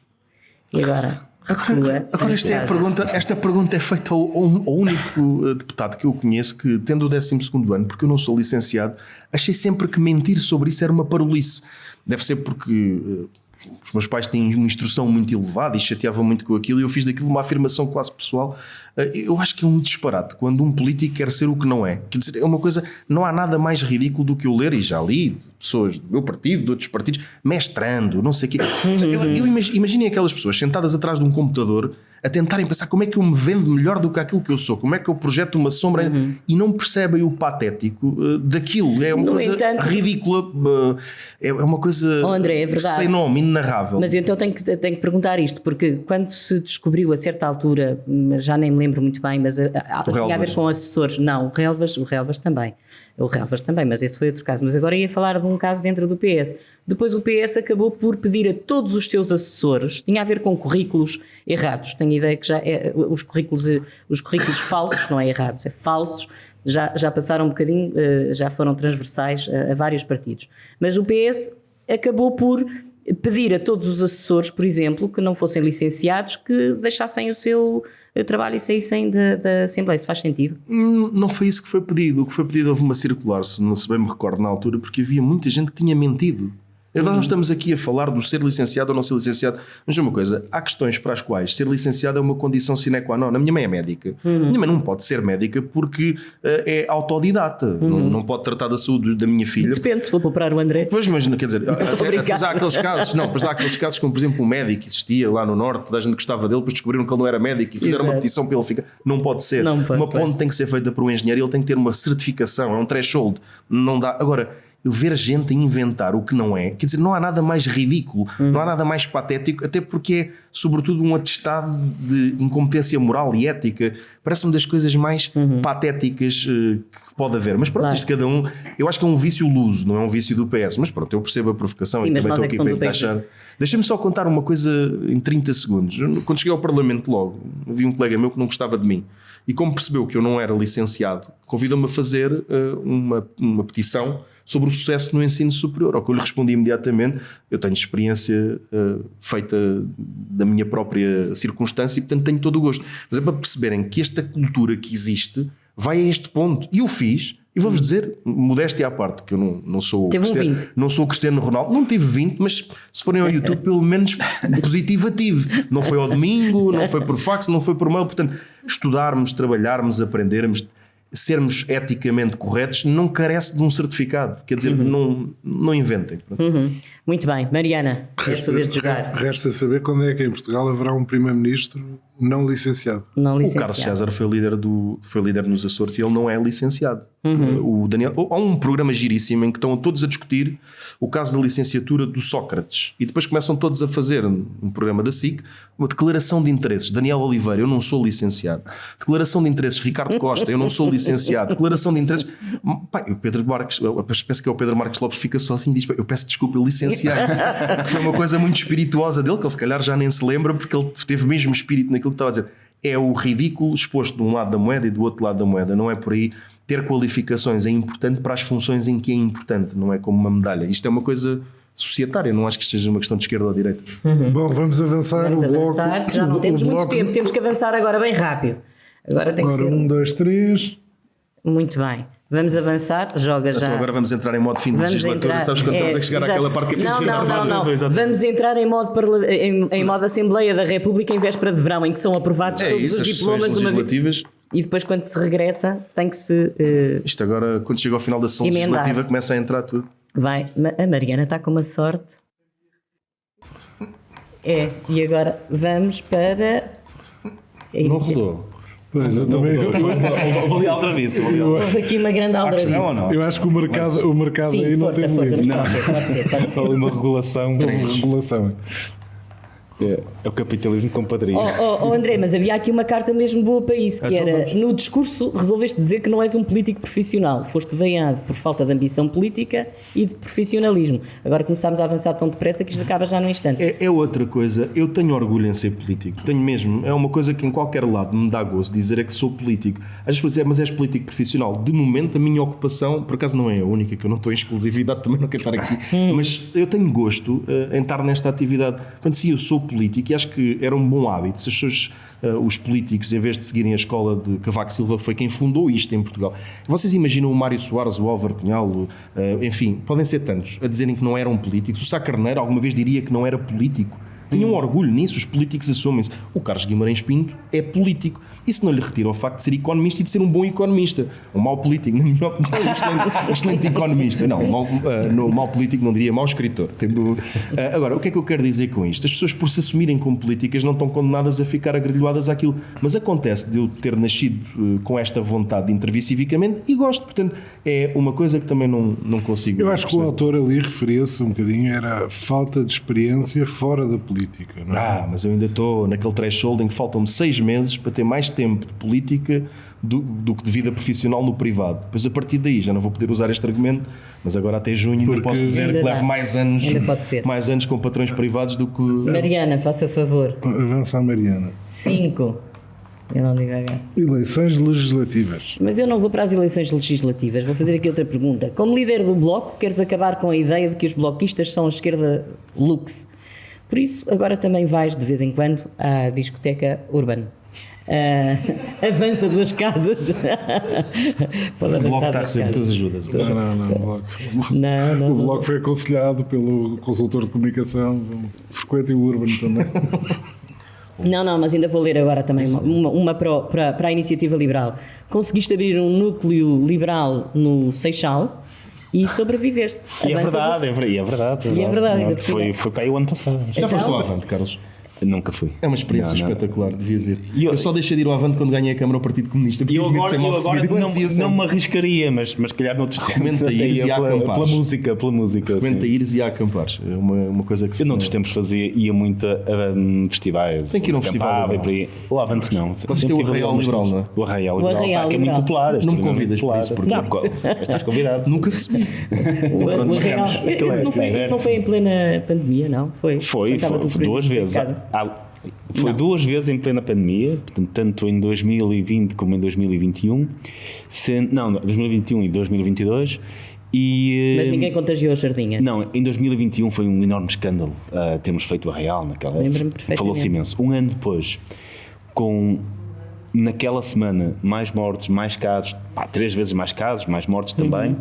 E agora? Agora esta pergunta é feita ao único deputado que eu conheço que, tendo o 12º ano, porque eu não sou licenciado, achei sempre que mentir sobre isso era uma parolice. Deve ser porque os meus pais têm uma instrução muito elevada e chateavam muito com aquilo, e eu fiz daquilo uma afirmação quase pessoal. Eu acho que é um disparate quando um político quer ser o que não é. Quer dizer, é uma coisa, não há nada mais ridículo do que eu ler, e já li de pessoas do meu partido, de outros partidos, mestrando, não sei o quê. Imaginem aquelas pessoas sentadas atrás de um computador a tentarem pensar como é que eu me vendo melhor do que aquilo que eu sou, como é que eu projeto uma sombra, e não percebem o patético daquilo. É uma coisa ridícula, é uma coisa André, é verdade, sem nome, inenarrável. Mas eu então tenho que perguntar isto, porque quando se descobriu a certa altura, já nem me lembro muito bem, mas tinha a ver com assessores. Não, o Relvas também, mas esse foi outro caso. Mas agora ia falar de um caso dentro do PS. Depois o PS acabou por pedir a todos os seus assessores, tinha a ver com currículos errados. Tenho a ideia que já os currículos falsos, não é errados, é falsos, já passaram um bocadinho, já foram transversais a vários partidos. Mas o PS acabou por pedir a todos os assessores, por exemplo, que não fossem licenciados, que deixassem o seu trabalho e saíssem da Assembleia. Isso faz sentido? Não foi isso que foi pedido. O que foi pedido, houve uma circular, se bem me recordo na altura, porque havia muita gente que tinha mentido. Nós não estamos aqui a falar do ser licenciado ou não ser licenciado, mas uma coisa, há questões para as quais ser licenciado é uma condição sine qua non. A minha mãe é médica. A minha mãe não pode ser médica porque é autodidata, não pode tratar da saúde da minha filha. Depende, se for para operar o André. Pois, mas quer dizer, depois há aqueles casos, como por exemplo um médico que existia lá no Norte, toda a gente gostava dele, depois descobriram que ele não era médico e fizeram uma petição para ele ficar. Não pode ser. Uma ponte tem que ser feita por um engenheiro, ele tem que ter uma certificação, é um threshold. Não dá. Agora, eu ver gente a inventar o que não é, quer dizer, não há nada mais ridículo, não há nada mais patético, até porque é sobretudo um atestado de incompetência moral e ética. Parece-me das coisas mais patéticas que pode haver. Mas pronto, isto cada um, eu acho que é um vício luso, não é um vício do PS, mas pronto, eu percebo a provocação. Sim, e mas também nós estou aqui para encaixar. Deixa-me só contar uma coisa em 30 segundos. Quando cheguei ao Parlamento logo, vi um colega meu que não gostava de mim, e como percebeu que eu não era licenciado, convidou-me a fazer uma petição sobre o sucesso no ensino superior, ao que eu lhe respondi imediatamente: eu tenho experiência feita da minha própria circunstância e portanto tenho todo o gosto. Mas é para perceberem que esta cultura que existe vai a este ponto, e eu fiz, e vou-vos dizer, modéstia à parte, que eu não sou não sou Cristiano Ronaldo, não tive 20, mas se forem ao YouTube pelo menos positiva tive, não foi ao domingo, não foi por fax, não foi por mail. Portanto, estudarmos, trabalharmos, aprendermos, sermos eticamente corretos, não carece de um certificado. Quer dizer, não inventem. Muito bem, Mariana, é a sua vez de jogar. Resta saber quando é que em Portugal haverá um primeiro-ministro não licenciado. O Carlos César foi líder nos Açores e ele não é licenciado. O Daniel, há um programa giríssimo em que estão todos a discutir o caso da licenciatura do Sócrates, e depois começam todos a fazer um programa da SIC, uma declaração de interesses. Daniel Oliveira: eu não sou licenciado. Declaração de interesses Ricardo Costa: eu não sou licenciado. Declaração de interesses, o Pedro Marques, penso que é o Pedro Marques Lopes, fica só assim e diz: eu peço desculpa, licenciado. Que foi uma coisa muito espirituosa dele, que ele se calhar já nem se lembra, porque ele teve mesmo espírito naquilo que estava a dizer. É o ridículo exposto de um lado da moeda e do outro lado da moeda. Não é por aí. Ter qualificações é importante para as funções em que é importante, não é como uma medalha. Isto é uma coisa societária, não acho que seja uma questão de esquerda ou de direita. Bom, vamos avançar. Já não temos muito tempo, temos que avançar agora bem rápido. Agora tem que ser 1, 2, 3. Muito bem. Vamos avançar, joga já. Então agora vamos entrar em modo fim de legislatura. Sabes quando estamos a chegar àquela parte que não. Vamos entrar em modo Assembleia da República em véspera de verão, em que são aprovados todos os diplomas de uma vez. E depois, quando se regressa, tem que se. Isto agora, quando chega ao final da sessão legislativa, começa a entrar tudo. Vai. A Mariana está com uma sorte. E agora vamos para. Não rodou. Pois, eu também. Vou outra vez. Houve aqui uma grande aldrabice. Eu acho que o mercado sim, aí não força, tem força, limite. pode ser. Só uma regulação. É o capitalismo com padrinho. André, mas havia aqui uma carta mesmo boa para isso, que então era: no discurso resolveste dizer que não és um político profissional, foste veiado por falta de ambição política e de profissionalismo. Agora começámos a avançar tão depressa que isto acaba já no instante. É outra coisa, eu tenho orgulho em ser político, tenho mesmo, é uma coisa que em qualquer lado me dá gozo dizer, é que sou político. Às vezes mas és político profissional. De momento a minha ocupação, por acaso não é a única, que eu não estou em exclusividade, também não quero estar aqui, mas eu tenho gosto em estar nesta atividade. Portanto, sim, eu sou político e acho que era um bom hábito se as pessoas, os políticos, em vez de seguirem a escola de Cavaco Silva, que foi quem fundou isto em Portugal. Vocês imaginam o Mário Soares, o Álvaro Cunhal, enfim, podem ser tantos, a dizerem que não eram políticos. O Sá Carneiro alguma vez diria que não era político. Tinham orgulho nisso, os políticos assumem-se. O Carlos Guimarães Pinto é político. Isso não lhe retira o facto de ser economista e de ser um bom economista. Um mau político, na minha opinião, um excelente economista. Não, mau político não diria mau escritor. Agora, o que é que eu quero dizer com isto? As pessoas, por se assumirem como políticas, não estão condenadas a ficar agrilhoadas àquilo. Mas acontece de eu ter nascido com esta vontade de intervir civicamente e gosto. Portanto, é uma coisa que também não consigo. Eu acho que o autor ali referia-se um bocadinho, era falta de experiência fora da política. Não é? Mas eu ainda estou naquele threshold em que faltam-me 6 meses para ter mais tempo de política do que de vida profissional no privado. Depois, a partir daí, já não vou poder usar este argumento, mas agora até junho ainda posso dizer que levo mais anos com patrões privados do que... Mariana, faça favor. Avança a Mariana. 5. Eu não digo H. Eleições legislativas. Mas eu não vou para as eleições legislativas. Vou fazer aqui outra pergunta. Como líder do Bloco, queres acabar com a ideia de que os bloquistas são a esquerda luxe? Por isso, agora também vais, de vez em quando, à discoteca Urban. Avança 2 casas. Pode O Bloco avançar está a 2 receber muitas casas. ajudas. Não, o Bloco. Não. O Bloco foi aconselhado pelo consultor de comunicação, frequentem o Urban também. Não, mas ainda vou ler agora também uma para a Iniciativa Liberal. Conseguiste abrir um núcleo liberal no Seixal e sobreviveste. E é verdade. Ainda por cima. Foi para aí o ano passado. Já foste ao Avante, Carlos? Nunca fui. É uma experiência espetacular, devias ir. Eu só deixei de ir ao Avante quando ganhei a Câmara ao Partido Comunista. E eu agora não me arriscaria, mas calhar noutros tempos pela música. Comenta ires e a acampares. É uma coisa que eu noutros tempos ia muito a festivais. Tem que ir a um festival liberal. O Avante não. Vocês têm o Arraial Liberal, não é? O Arraial Liberal, que é muito popular. Não me convidas para isso, porque estás convidado. Nunca recebi. Isso não foi em plena pandemia, não? Foi 2 vezes. Foi 2 vezes em plena pandemia, portanto, tanto em 2020 como em 2021. 2021 e 2022. Mas ninguém contagiou a sardinha. Não, em 2021 foi um enorme escândalo termos feito o Arraial naquela. Falou-se imenso. Um ano depois, naquela semana, mais mortes, mais casos, 3 vezes mais casos, mais mortes também.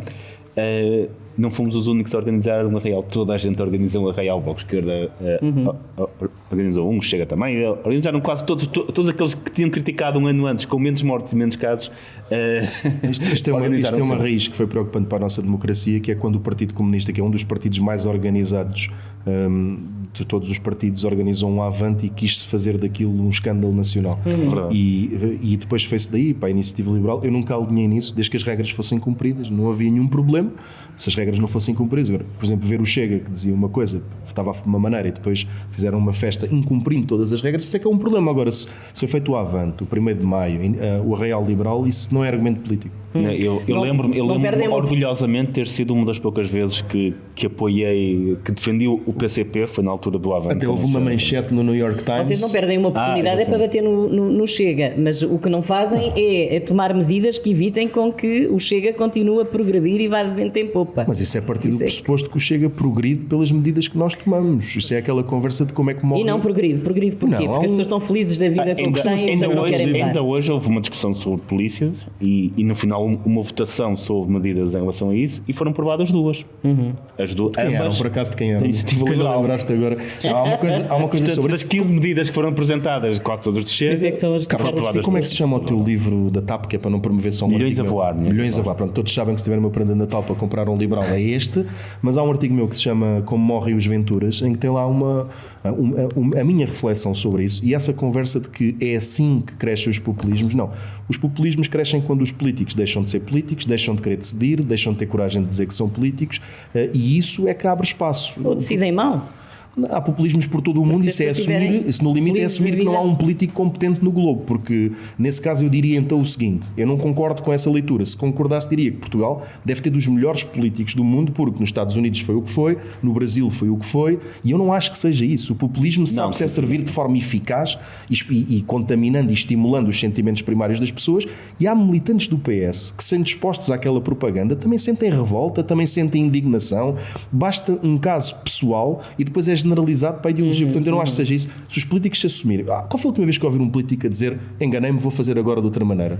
Não fomos os únicos a organizar um Arraial, toda a gente organizou um Arraial, o Bloco de Esquerda organizou um, Chega também, organizaram quase todos aqueles que tinham criticado um ano antes, com menos mortes e menos casos. Isto é uma raiz que foi preocupante para a nossa democracia, que é quando o Partido Comunista, que é um dos partidos mais organizados de todos os partidos, organizou um Avante e quis-se fazer daquilo um escândalo nacional. E depois fez-se daí para a Iniciativa Liberal. Eu nunca alinhei nisso, desde que as regras fossem cumpridas, não havia nenhum problema se as regras não fossem cumpridas. Agora, por exemplo, ver o Chega, que dizia uma coisa, votava de uma maneira e depois fizeram uma festa incumprindo todas as regras, isso é que é um problema. Agora, se foi feito o Avante, o 1º de Maio, o Arraial Liberal, isso não é argumento político. Eu lembro-me orgulhosamente ter sido uma das poucas vezes que apoiei, que defendi o PCP, foi na altura do Avante. Até houve uma manchete no New York Times. Vocês não perdem uma oportunidade para bater no Chega, mas o que não fazem é tomar medidas que evitem com que o Chega continue a progredir e vá de vento em popa. Mas isso é a partir do pressuposto que o Chega progride pelas medidas que nós tomamos. Isso é aquela conversa de como é que morre. E não progride porquê? Porque as pessoas estão felizes da vida com que têm e não querem levar. Ainda hoje houve uma discussão sobre polícias e no final uma votação sobre medidas em relação a isso e foram aprovadas 2. As duas, ambas, por acaso de quem era? Iniciativa Liberal. Lembraste agora. Há uma coisa sobre das 15 medidas que foram apresentadas, quase todas de Chega. Como é que se chama o teu livro da TAP, que é para não promover só um Milhões artigo? Milhões a voar. Pronto, todos sabem que se tiver uma prenda de Natal para comprar um liberal é este, mas há um artigo meu que se chama Como Morrem os Venturas, em que tem lá a minha reflexão sobre isso e essa conversa de que é assim que crescem os populismos. Não, os populismos crescem quando os políticos deixam de ser políticos, deixam de querer decidir, deixam de ter coragem de dizer que são políticos, e isso é que abre espaço. Ou decidem mal. Há populismos por todo o mundo, isso é assumir, isso no limite é assumir que não há um político competente no globo, porque nesse caso eu diria então o seguinte, eu não concordo com essa leitura, se concordasse diria que Portugal deve ter dos melhores políticos do mundo, porque nos Estados Unidos foi o que foi, no Brasil foi o que foi, e eu não acho que seja isso. O populismo sabe-se é servir de forma eficaz e contaminando e estimulando os sentimentos primários das pessoas, e há militantes do PS que, sendo dispostos àquela propaganda, também sentem revolta, também sentem indignação, basta um caso pessoal e depois és generalizado para a ideologia. Portanto, eu não acho que seja isso. Se os políticos se assumirem... qual foi a última vez que eu ouvi um político a dizer enganei-me, vou fazer agora de outra maneira?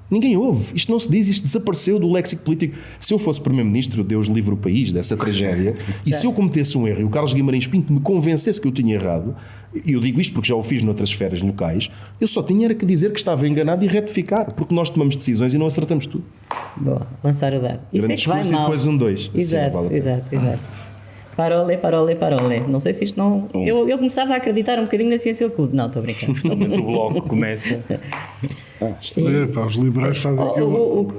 Ninguém ouve. Isto não se diz, isto desapareceu do léxico político. Se eu fosse Primeiro-Ministro, Deus livre o país dessa tragédia, e se eu cometesse um erro e o Carlos Guimarães Pinto me convencesse que eu tinha errado, e eu digo isto porque já o fiz noutras esferas locais, eu só tinha era que dizer que estava enganado e retificar, porque nós tomamos decisões e não acertamos tudo. Boa, lançar o dado. Isso Grande é que vai discurso mal. e depois um 2. Exato. Parole. Não sei se isto não... Eu começava a acreditar um bocadinho na ciência oculta. Não, estou brincando. No momento o bloco começa. Os liberais fazem aquilo.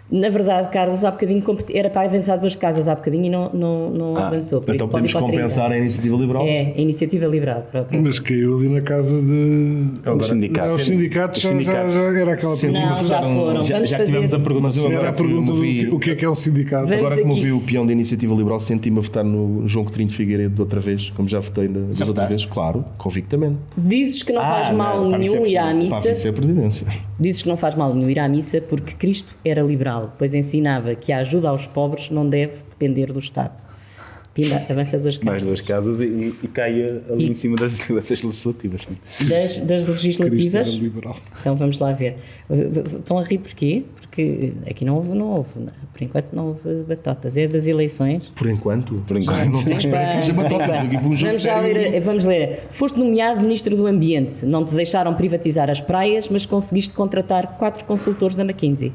Na verdade, Carlos, há bocadinho era para avançar 2 casas há bocadinho e não avançou. Por Então isso pode podemos ir para o 30. compensar a iniciativa liberal? É, a iniciativa liberal. Mas caiu ali na casa de. Os sindicatos. Os sindicatos já era aquela pergunta. Não, já foram. Já Vamos tivemos fazer... a pergunta. Mas eu Era agora a pergunta do que é um sindicato. Vamos Agora que me aqui. ouvi o peão da Iniciativa Liberal, senti-me a votar no João Coutinho de Figueiredo de outra vez, como já votei das outras vezes. Claro, convictamente. Dizes que não faz mal nenhum ir à Para a missa. vice-presidência. Dizes que não faz mal nenhum ir à missa porque Cristo era liberal, pois ensinava que a ajuda aos pobres não deve depender do Estado. Pimba, avança 2 casas. Mais 2 casas e caia ali em cima das legislativas. Das Cristo era legislativas. liberal. Então vamos lá ver. Estão a rir porquê? Porque aqui não houve. Por enquanto não houve batotas. É das eleições. Por enquanto. Não estou à espera que haja batotas. Aqui para um jogo Vamos já sério. ler. Vamos ler. Foste nomeado Ministro do Ambiente. Não te deixaram privatizar as praias, mas conseguiste contratar 4 consultores da McKinsey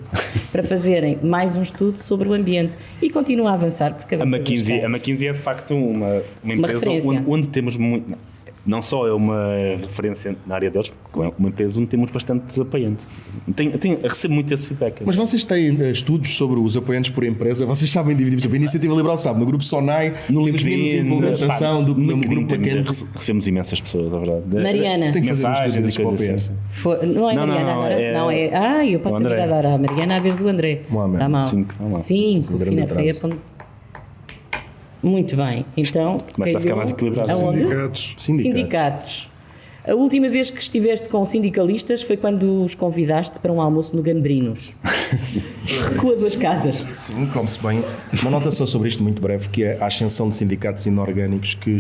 para fazerem mais um estudo sobre o ambiente. E continua a avançar. Porque A McKinsey é de facto uma empresa referência. onde temos muito. Não só é uma referência na área deles, como é uma empresa onde temos bastante apoiantes. Recebo muito esse feedback. Mas vocês têm estudos sobre os apoiantes por empresa? Vocês sabem dividir? Por exemplo, a Iniciativa Liberal sabe, no grupo SONAI No temos menos LinkedIn, implementação do que no grupo McKinsey. recebemos imensas pessoas, a verdade. Mariana. Tem que fazer um estudo Mensagens desses e para o coisas PS. assim. Não é Não, Mariana não, agora? é- Não, é. Eu passo o a André. vida a dar à Mariana à vez do André. Mohamed. Está mal. 5, vamos lá. 5, Um grande fina feia. atraso. Muito bem. Então. Começa a ficar mais equilibrado. Aonde? Sindicatos. Sindicatos. A última vez que estiveste com sindicalistas foi quando os convidaste para um almoço no Gambrinos. Recua 2 casas. Sim, come-se bem. Uma nota só sobre isto muito breve, que é a ascensão de sindicatos inorgânicos que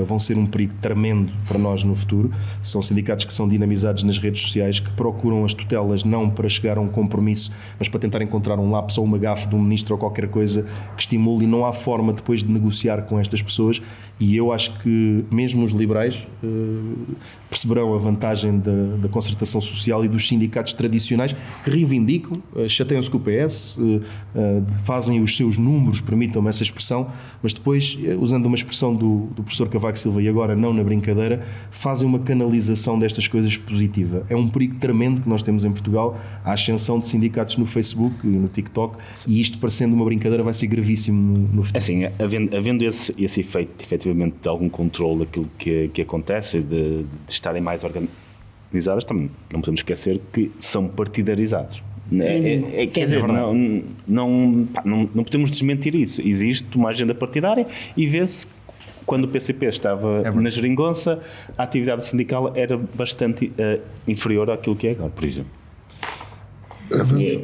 vão ser um perigo tremendo para nós no futuro. São sindicatos que são dinamizados nas redes sociais, que procuram as tutelas não para chegar a um compromisso, mas para tentar encontrar um lapso ou uma gafe de um ministro ou qualquer coisa que estimule, e não há forma depois de negociar com estas pessoas. E eu acho que mesmo os liberais perceberão a vantagem da concertação social e dos sindicatos tradicionais que reivindicam, chateiam-se com o PS, fazem os seus números, permitam-me essa expressão, mas depois, usando uma expressão do professor Cavaco Silva, e agora não na brincadeira, fazem uma canalização destas coisas positiva. É um perigo tremendo que nós temos em Portugal, a ascensão de sindicatos no Facebook e no TikTok, e isto, parecendo uma brincadeira, vai ser gravíssimo no futuro. Assim, havendo esse efeito, efetivamente, de algum controle daquilo que acontece, de estarem mais organizadas, também não podemos esquecer que são partidarizados. Quer dizer, não podemos desmentir isso. Existe uma agenda partidária e vê-se, quando o PCP estava na geringonça, a atividade sindical era bastante inferior àquilo que é agora, por exemplo.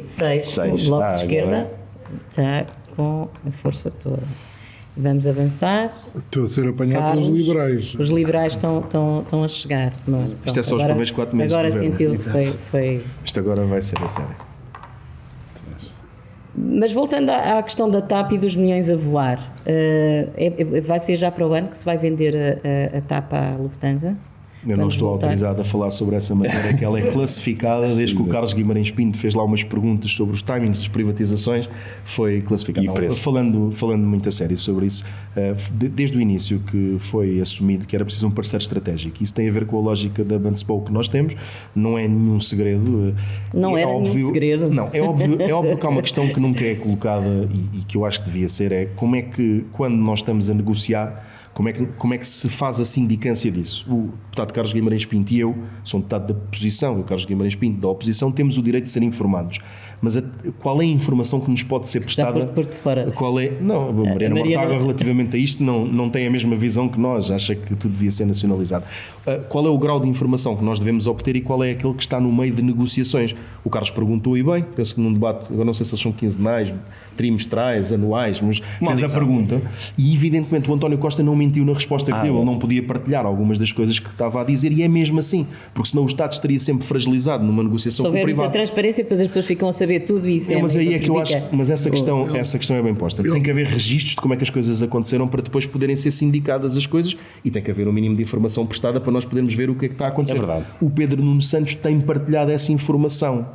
6. Seis. O Bloco de Agora Esquerda está com a força toda. Vamos avançar. Estou a ser apanhado Carlos, pelos liberais. Os liberais estão a chegar. Mas, Isto é só os primeiros 4 meses Agora de governo. sentiu, Exato. foi. Isto agora vai ser a sério. Mas voltando à questão da TAP e dos milhões a voar, vai ser já para o ano que se vai vender a TAP à Lufthansa? Eu não Vamos estou voltar. autorizado a falar sobre essa matéria, que ela é classificada, desde que o Carlos Guimarães Pinto fez lá umas perguntas sobre os timings das privatizações, foi classificada. E o preço? Falando muito a sério sobre isso, desde o início que foi assumido que era preciso um parceiro estratégico. Isso tem a ver com a lógica da Bandspoke que nós temos, não é nenhum segredo. Não era nenhum segredo. Não, é óbvio que há uma questão que nunca é colocada e que eu acho que devia ser, é como é que, quando nós estamos a negociar, como é que se faz a sindicância disso? O deputado Carlos Guimarães Pinto e eu, sou um deputado da oposição, e o Carlos Guimarães Pinto da oposição, temos o direito de ser informados. mas qual é a informação que nos pode ser prestada? foste por de fora. Qual é? Não, a Mariana Mariana- Mortágua, relativamente a isto, não tem a mesma visão que nós, acha que tudo devia ser nacionalizado. Qual é o grau de informação que nós devemos obter e qual é aquele que está no meio de negociações? O Carlos perguntou e bem, penso que num debate, agora não sei se eles são quinzenais, trimestrais, anuais, mas fez a pergunta e evidentemente o António Costa não mentiu na resposta que deu, ele não podia partilhar algumas das coisas que estava a dizer e é mesmo assim, porque senão o Estado estaria sempre fragilizado numa negociação Se com o houver muita privado. transparência, depois as pessoas ficam a saber tudo e isso Mas aí muito é que eu acho, prejudica. mas essa questão é bem posta. Tem que haver registros de como é que as coisas aconteceram para depois poderem ser sindicadas as coisas e tem que haver um mínimo de informação prestada para nós podermos ver o que é que está a acontecer. É verdade. O Pedro Nuno Santos tem partilhado essa informação.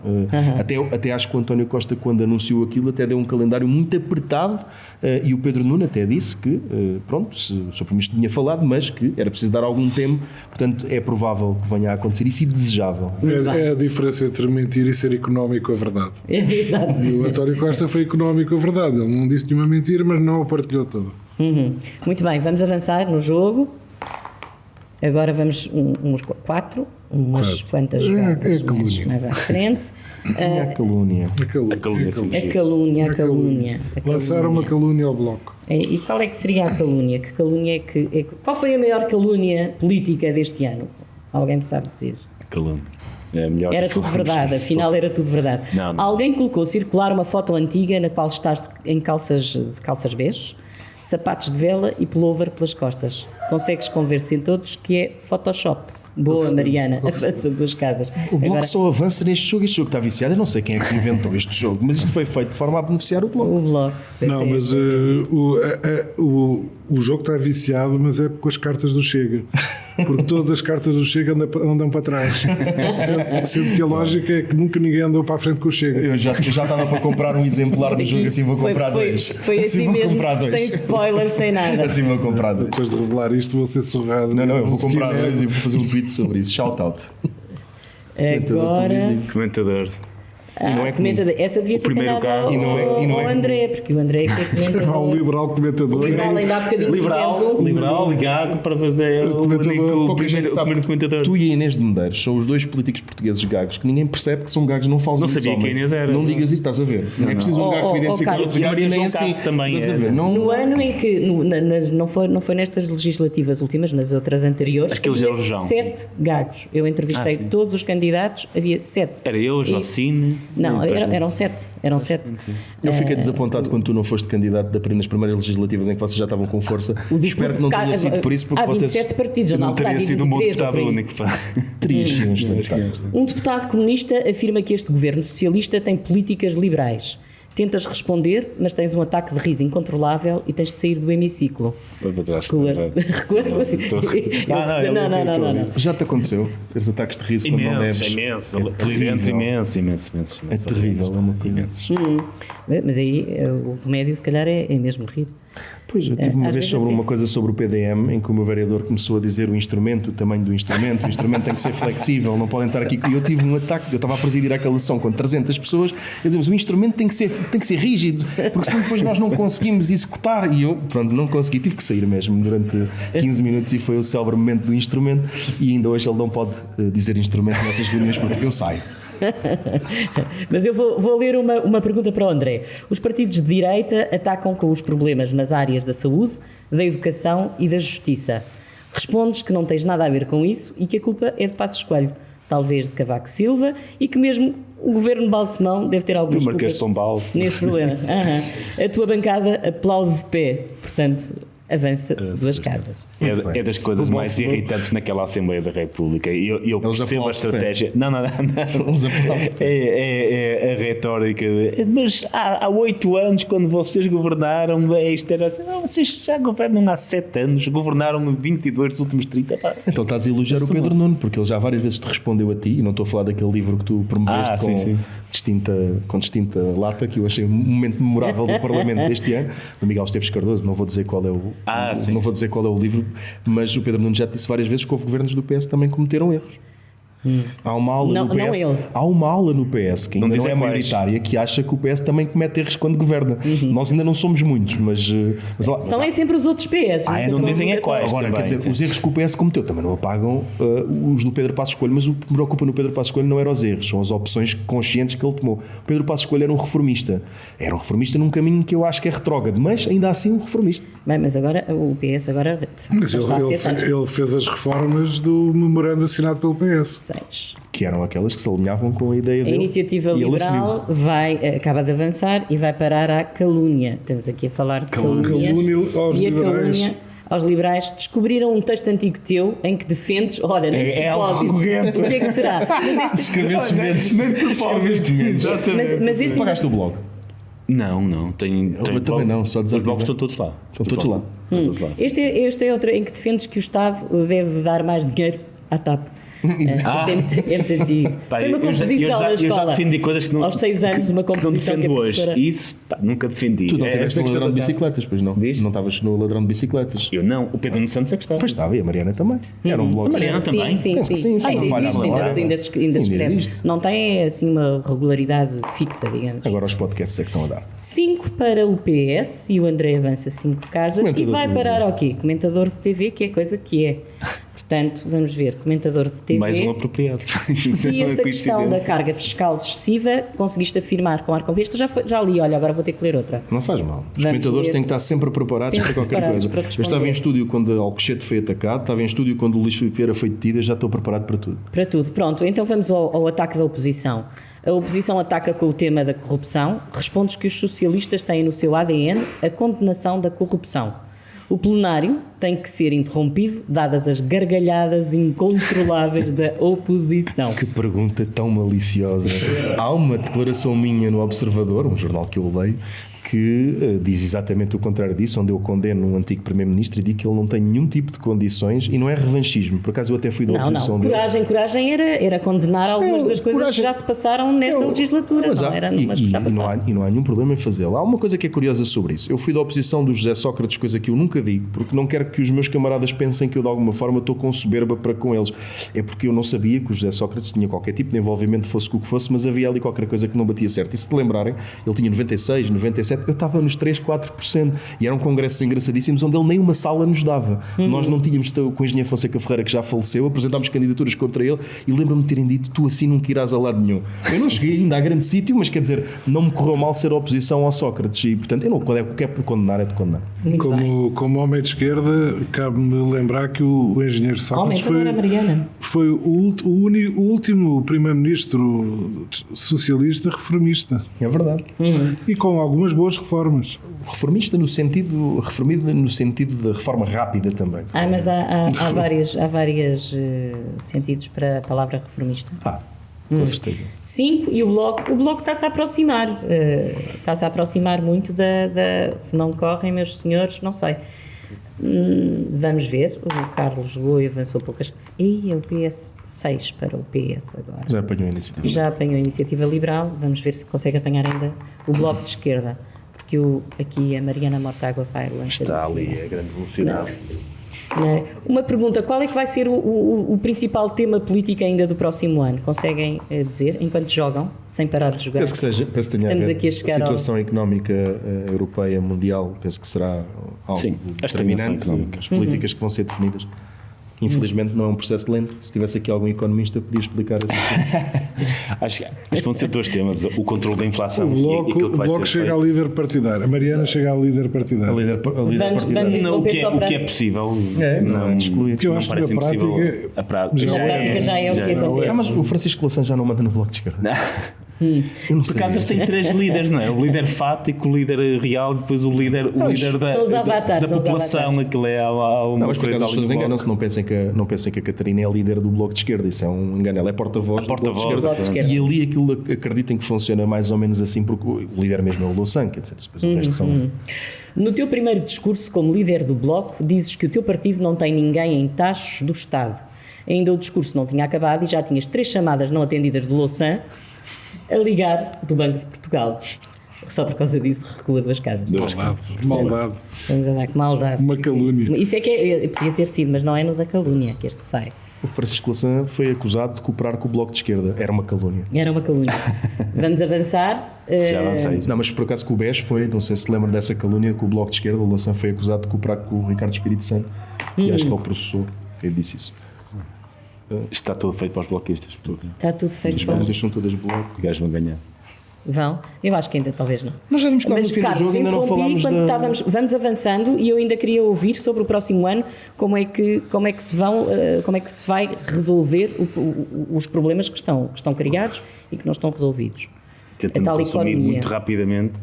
Até acho que o António Costa, quando anunciou aquilo, até deu um calendário muito apertado e o Pedro Nuno até disse que, pronto, o Sr. Primeiro-Ministro tinha falado, mas que era preciso dar algum tempo, portanto é provável que venha a acontecer isso e desejável. É a diferença entre mentir e ser económico a verdade. Exato. E o António Costa foi económico a verdade. Ele não disse nenhuma mentira, mas não a partilhou toda. Muito bem, vamos avançar no jogo. Agora vamos umas umas quantas jogadas mais à frente. E a calúnia. A calúnia. A calúnia. Lançaram uma calúnia ao bloco. E qual é que seria a calúnia? Que calúnia qual foi a maior calúnia política deste ano? Alguém me sabe dizer? Calúnia. É melhor Era que tudo falarmos verdade, disso. afinal era tudo verdade. Não. Alguém colocou circular uma foto antiga na qual estás em calças bege, sapatos de vela e pullover pelas costas. Consegues convencer em todos que é Photoshop. Boa, Mariana, avança duas casas. O Bloco Agora, só avança neste jogo. Este jogo está viciado. Eu não sei quem é que inventou este jogo, mas isto foi feito de forma a beneficiar o Bloco. o Bloco. Não, mas o jogo está viciado, mas é com as cartas do Chega. Porque todas as cartas do Chega andam para trás. Sendo que a lógica é que nunca ninguém andou para a frente com o Chega. Eu já estava para comprar um exemplar do jogo, assim vou comprar dois. Foi assim vou mesmo, comprar dois. sem spoilers, sem nada. Assim vou comprar dois. Depois de revelar isto, vou ser surrado. Não, eu vou no comprar skinhead. dois e vou fazer um tweet sobre isso. Shout out. Agora, Comentador. E não é comenta, essa devia ter primeiro calhado lugar. E não é- ao André, porque o André é que é comentador. Há um liberal comentador. Liberal, ainda há bocadinho fizemos um. Liberal, ligado para fazer o Pouca gente sabe primeiro que comentador. tu e a Inês de Medeiros são os dois políticos portugueses gagos que ninguém percebe que são gagos, não falam Não disso, sabia homem. que a Inês era. Não digas isso, estás a ver. Não é preciso um gago para identificar Carlos, outro gago e nem João assim. Carlos também Estás a é. ver? Não, No ano em que, não foi nestas legislativas últimas, nas outras anteriores, Acho que eles havia eram João. 7 gagos. Eu entrevistei sim. todos os candidatos, havia 7. Era eu, Jocine. Não, e depois- eram 7. Eram 7. Eu fiquei desapontado quando tu não foste candidato nas primeiras legislativas em que vocês já estavam com força. Espero que não tenha sido por isso, porque há vocês 27 partidos, ou Não não, teria sido um bom 23 ou deputado por aí. único. Pá. teriam sido um excelente candidato. Um deputado comunista afirma que este governo socialista tem políticas liberais. Tentas responder, mas tens um ataque de riso incontrolável e tens de sair do hemiciclo. Vai para trás. Recua. Não. Já te aconteceu teres ataques de riso quando não deves? Imenso. terrível. Imenso. É terrível, é uma coisa. Mas aí o remédio, se calhar, é mesmo rir. Pois, eu tive uma Às vez vezes sobre até- uma coisa sobre o PDM, em que o meu vereador começou a dizer o tamanho do instrumento, o instrumento tem que ser flexível, não podem estar aqui. E eu tive um ataque, eu estava a presidir aquela sessão com 300 pessoas, e dizemos, o instrumento tem que ser rígido, porque senão depois nós não conseguimos executar. E eu, pronto, não consegui, tive que sair mesmo durante 15 minutos e foi o célebre momento do instrumento. E ainda hoje ele não pode dizer instrumento nessas reuniões, porque eu saio. Mas eu vou ler uma pergunta para o André. Os partidos de direita atacam com os problemas nas áreas da saúde, da educação e da justiça. Respondes que não tens nada a ver com isso e que a culpa é de Passos Coelho, talvez de Cavaco Silva, e que mesmo o governo de Balsemão deve ter algumas Do Marquês culpas de Pombal. nesse problema. A tua bancada aplaude de pé, portanto, avança duas casas. É das coisas mais irritantes naquela Assembleia da República. Eu percebo a estratégia. Não. Os aplausos. É a retórica de, mas há 8 anos, quando vocês governaram, isto era assim. Não, vocês já governam há 7 anos, governaram 22 dos últimos 30. Pá. Então estás a elogiar o Pedro Nuno, porque ele já várias vezes te respondeu a ti, e não estou a falar daquele livro que tu promoveste sim. com distinta lata, que eu achei um momento memorável do Parlamento deste ano, do Miguel Esteves Cardoso. Não vou dizer qual é sim. não vou dizer qual é o livro, mas o Pedro Nuno já te disse várias vezes que houve governos do PS que também cometeram erros. Há uma ala Não- no PS, não ele. há uma ala no PS que ainda não dizem é quais. maioritária, que acha que o PS também comete erros quando governa. Nós ainda não somos muitos, mas lá, São é sempre os outros PS. Ah, não São dizem é nunca são- quais. agora, também, quer dizer, sim. os erros que o PS cometeu também não apagam os do Pedro Passos Coelho, mas o que me preocupa no Pedro Passos Coelho não eram os erros, são as opções conscientes que ele tomou. O Pedro Passos Coelho era um reformista num caminho que eu acho que é retrógrado, mas ainda assim um reformista. Bem, mas agora o PS agora de facto, Mas está a ser ele fez as reformas do memorando assinado pelo PS. 6. Que eram aquelas que se alinhavam com a ideia A dele. iniciativa e ele liberal acaba de avançar e vai parar à calúnia. Estamos aqui a falar de calúnias. Calúnia aos E a liberais. calúnia aos liberais. Descobriram um texto antigo teu em que defendes, olha, nem de É algo propósito. recorrente. O que é que será? Mas este- Escreveste medos. Nem de propósito. Exatamente. mas este Pagaste o blog. Não, tenho também não, só os desativei. blogs estão todos lá. Estão todos lá. Este é outro em que defendes que o Estado deve dar mais dinheiro à TAP. Isto é muito antigo. Pá, Foi uma composição na eu já escola. defendi coisas que não. Aos 6 anos, uma que não composição que a defendo hoje. professora... Isso, pá, nunca defendi. Tu não É estiveste esta no questão ladrão de da- bicicletas, pois não? Diz? Não estavas no ladrão de bicicletas. Eu não, o Pedro Nuno Santos é que estava. Pois estava, e a Mariana também. Era um blog. A Mariana Sim, também? sim, Penso que sim. sim, sim, Ainda não falha existe, agora. ainda Ainda escreve. existe. Não tem assim uma regularidade fixa, digamos. Agora os podcasts é que estão a dar. 5 para o PS e o André avança 5 casas e Comentador vai de parar televisão. ao quê? Comentador de TV, que é coisa que é. Portanto, vamos ver, comentador de TV. Mais um apropriado. E essa questão da Coincidência. carga fiscal excessiva, conseguiste afirmar com ar convicto, já li, olha, agora vou ter que ler outra. Não faz mal. Os Vamos comentadores ver. têm que estar sempre preparados Sempre para qualquer preparados coisa. para Eu responder. estava em estúdio quando Alcochete foi atacado, estava em estúdio quando o Luís Filipe Vieira foi detido, eu já estou preparado para tudo. Para tudo. Pronto, então vamos ao ataque da oposição. A oposição ataca com o tema da corrupção. Respondes que os socialistas têm no seu ADN a condenação da corrupção. O plenário tem que ser interrompido, dadas as gargalhadas incontroláveis da oposição. Que pergunta tão maliciosa. Há uma declaração minha no Observador, um jornal que eu leio, que diz exatamente o contrário disso, onde eu condeno um antigo Primeiro-Ministro e digo que ele não tem nenhum tipo de condições e não é revanchismo. Por acaso eu até fui da oposição dele. Coragem era condenar algumas das coisas coragem. que já se passaram nesta legislatura, Mas não há- era numas que já passaram. não há nenhum problema em fazê-lo. Há uma coisa que é curiosa sobre isso. Eu fui da oposição do José Sócrates, coisa que eu nunca digo, porque não quero que os meus camaradas pensem que eu de alguma forma estou com soberba para com eles. É porque eu não sabia que o José Sócrates tinha qualquer tipo de envolvimento, fosse o que fosse, mas havia ali qualquer coisa que não batia certo. E se te lembrarem, ele tinha 96, 97, eu estava nos 3, 4%. E eram congressos engraçadíssimos onde ele nem uma sala nos dava. Nós não tínhamos, com o engenheiro Fonseca Ferreira, que já faleceu, apresentámos candidaturas contra ele e lembro-me de terem dito: tu assim nunca irás a lado nenhum. Eu não cheguei ainda a grande sítio, mas quer dizer, não me correu mal ser oposição ao Sócrates. E portanto, eu não, quando é que é para condenar, é de condenar. Muito bem. Como homem de esquerda, cabe-me lembrar que o engenheiro Homem, Sócrates também era Mariana. foi o último primeiro-ministro socialista reformista É verdade. e com algumas boas reformas. Reformista no sentido, reformista no sentido da reforma rápida também. Mas há vários sentidos para a palavra reformista. Com certeza. 5 e o Bloco está-se a aproximar. Está-se a aproximar muito se não correm, meus senhores, não sei. Vamos ver. O Carlos Goi avançou poucas. E o PS 6 para o PS agora. Já apanhou a iniciativa. Já apanhou a iniciativa liberal. Vamos ver se consegue apanhar ainda o Bloco de esquerda. Porque aqui a Mariana Mortágua vai lançar. Está ali a grande velocidade. Não. Uma pergunta: qual é que vai ser o principal tema político ainda do próximo ano? Conseguem dizer, enquanto jogam, sem parar de jogar? Penso que tenha Estamos a ver. aqui a chegar A situação económica europeia, mundial, penso que será algo Sim, a determinante. estagnação económica. As políticas que vão ser definidas. Infelizmente não é um processo lento. Se tivesse aqui algum economista podia explicar isso. Acho que vão ser dois temas: o controle da inflação O e aquilo que vai Bloco ser chega feito. a líder partidário. A Mariana chega a líder partidário. A líder Vamos partidária. Não, o Só para- que é possível não é de excluir. Porque eu não acho que parece na prática impossível. já Na prática já é o que acontece. Mas o Francisco Louçã já não manda no Bloco de Esquerda. Eu não Por sei. acaso eles têm três líderes, não é? O líder fático, o líder real, depois o líder da, São os avatares, da são os população. avatares. Aquilo é uma Não, mas por coisa acaso as ali pessoas no enganam-se, bloco. não pensem que a Catarina é a líder do Bloco de Esquerda, isso é um engano, ela é porta-voz do Bloco de porta-voz, Esquerda. exatamente. E ali aquilo acreditem que funciona mais ou menos assim, porque o líder mesmo é o Louçã, quer dizer, depois o resto são... No teu primeiro discurso como líder do Bloco, dizes que o teu partido não tem ninguém em tachos do Estado. Ainda o discurso não tinha acabado e já tinhas 3 chamadas não atendidas de Louçã a ligar do Banco de Portugal. Só por causa disso recua 2 casas. Maldade. Vamos andar com maldade. Uma calúnia. Isso é que podia ter sido, mas não é no da calúnia que este sai. O Francisco Louçã foi acusado de cooperar com o Bloco de Esquerda. Era uma calúnia. Era uma calúnia. Vamos avançar. Já avancei. Não, mas por acaso com o BES foi, não sei se lembra dessa calúnia, com o Bloco de Esquerda, o Louçã foi acusado de cooperar com o Ricardo Espírito Santo. E acho que ele processou. Ele disse isso. Está tudo feito para os bloquistas. Está tudo feito. As deixam todas bloco. Os gajos vão ganhar. Vão? Eu acho que ainda talvez não. Nós já vimos quase no fim do Carlos, jogo, ainda não interrompi falámos quando da... estávamos, vamos avançando e eu ainda queria ouvir sobre o próximo ano como é que se vai resolver os problemas que estão criados e que não estão resolvidos. Tentando tal consumir economia. muito rapidamente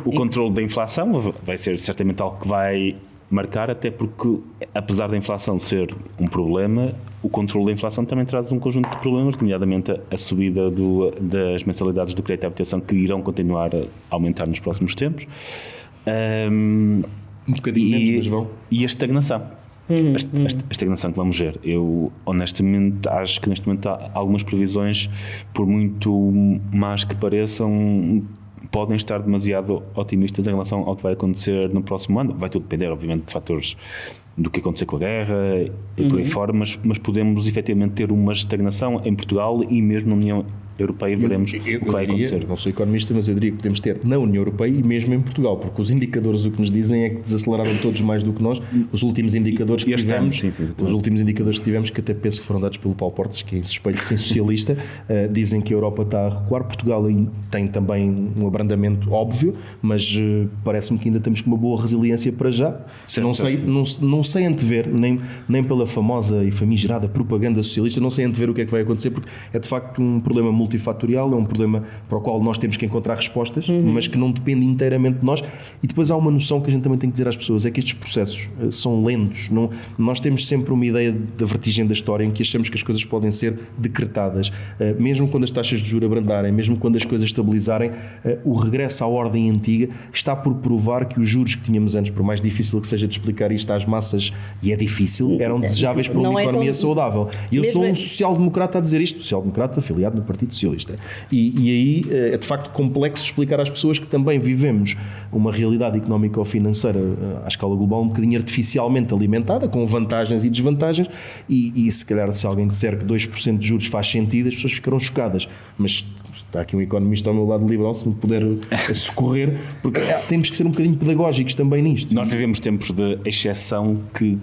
o controle da inflação vai ser certamente algo que vai marcar, até porque apesar da inflação ser um problema, o controle da inflação também traz um conjunto de problemas, nomeadamente a subida das mensalidades do crédito à habitação, que irão continuar a aumentar nos próximos tempos. Um bocadinho menos, mas vão. E a estagnação. A estagnação que vamos ver. Eu honestamente acho que neste momento há algumas previsões, por muito más que pareçam, podem estar demasiado otimistas em relação ao que vai acontecer no próximo ano. Vai tudo depender, obviamente, de fatores do que acontecer com a guerra e por aí fora, mas podemos efetivamente ter uma estagnação em Portugal e mesmo na União Europeia veremos o que vai acontecer. Não sou economista, mas eu diria que podemos ter na União Europeia e mesmo em Portugal, porque os indicadores o que nos dizem é que desaceleraram todos mais do que nós. Os últimos indicadores que tivemos, que até penso que foram dados pelo Paulo Portas, que é suspeito de ser socialista, dizem que a Europa está a recuar. Portugal tem também um abrandamento óbvio, mas parece-me que ainda temos uma boa resiliência para já. Não sei antever, nem pela famosa e famigerada propaganda socialista, não sei antever o que é que vai acontecer, porque é de facto um problema multifatorial, é um problema para o qual nós temos que encontrar respostas, mas que não depende inteiramente de nós. E depois há uma noção que a gente também tem que dizer às pessoas, é que estes processos são lentos. Nós temos sempre uma ideia da vertigem da história em que achamos que as coisas podem ser decretadas. Mesmo quando as taxas de juros abrandarem, mesmo quando as coisas estabilizarem, o regresso à ordem antiga está por provar que os juros que tínhamos antes, por mais difícil que seja de explicar isto às massas, e é difícil, eram desejáveis para uma economia saudável. E eu sou um social-democrata a dizer isto, social-democrata afiliado no Partido Socialista. E aí é de facto complexo explicar às pessoas que também vivemos uma realidade económica ou financeira à escala global um bocadinho artificialmente alimentada, com vantagens e desvantagens, e se calhar se alguém disser que 2% de juros faz sentido, as pessoas ficarão chocadas. Mas está aqui um economista ao meu lado liberal, se me puder socorrer, porque temos que ser um bocadinho pedagógicos também nisto. Nós vivemos tempos de exceção que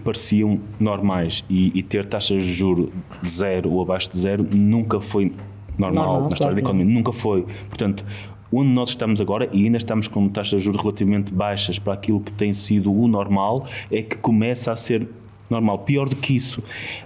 pareciam normais e ter taxas de juros de zero ou abaixo de zero nunca foi normal na história da economia, nunca foi. Portanto, onde nós estamos agora, e ainda estamos com taxas de juros relativamente baixas para aquilo que tem sido o normal, é que começa a ser normal. Pior do que isso,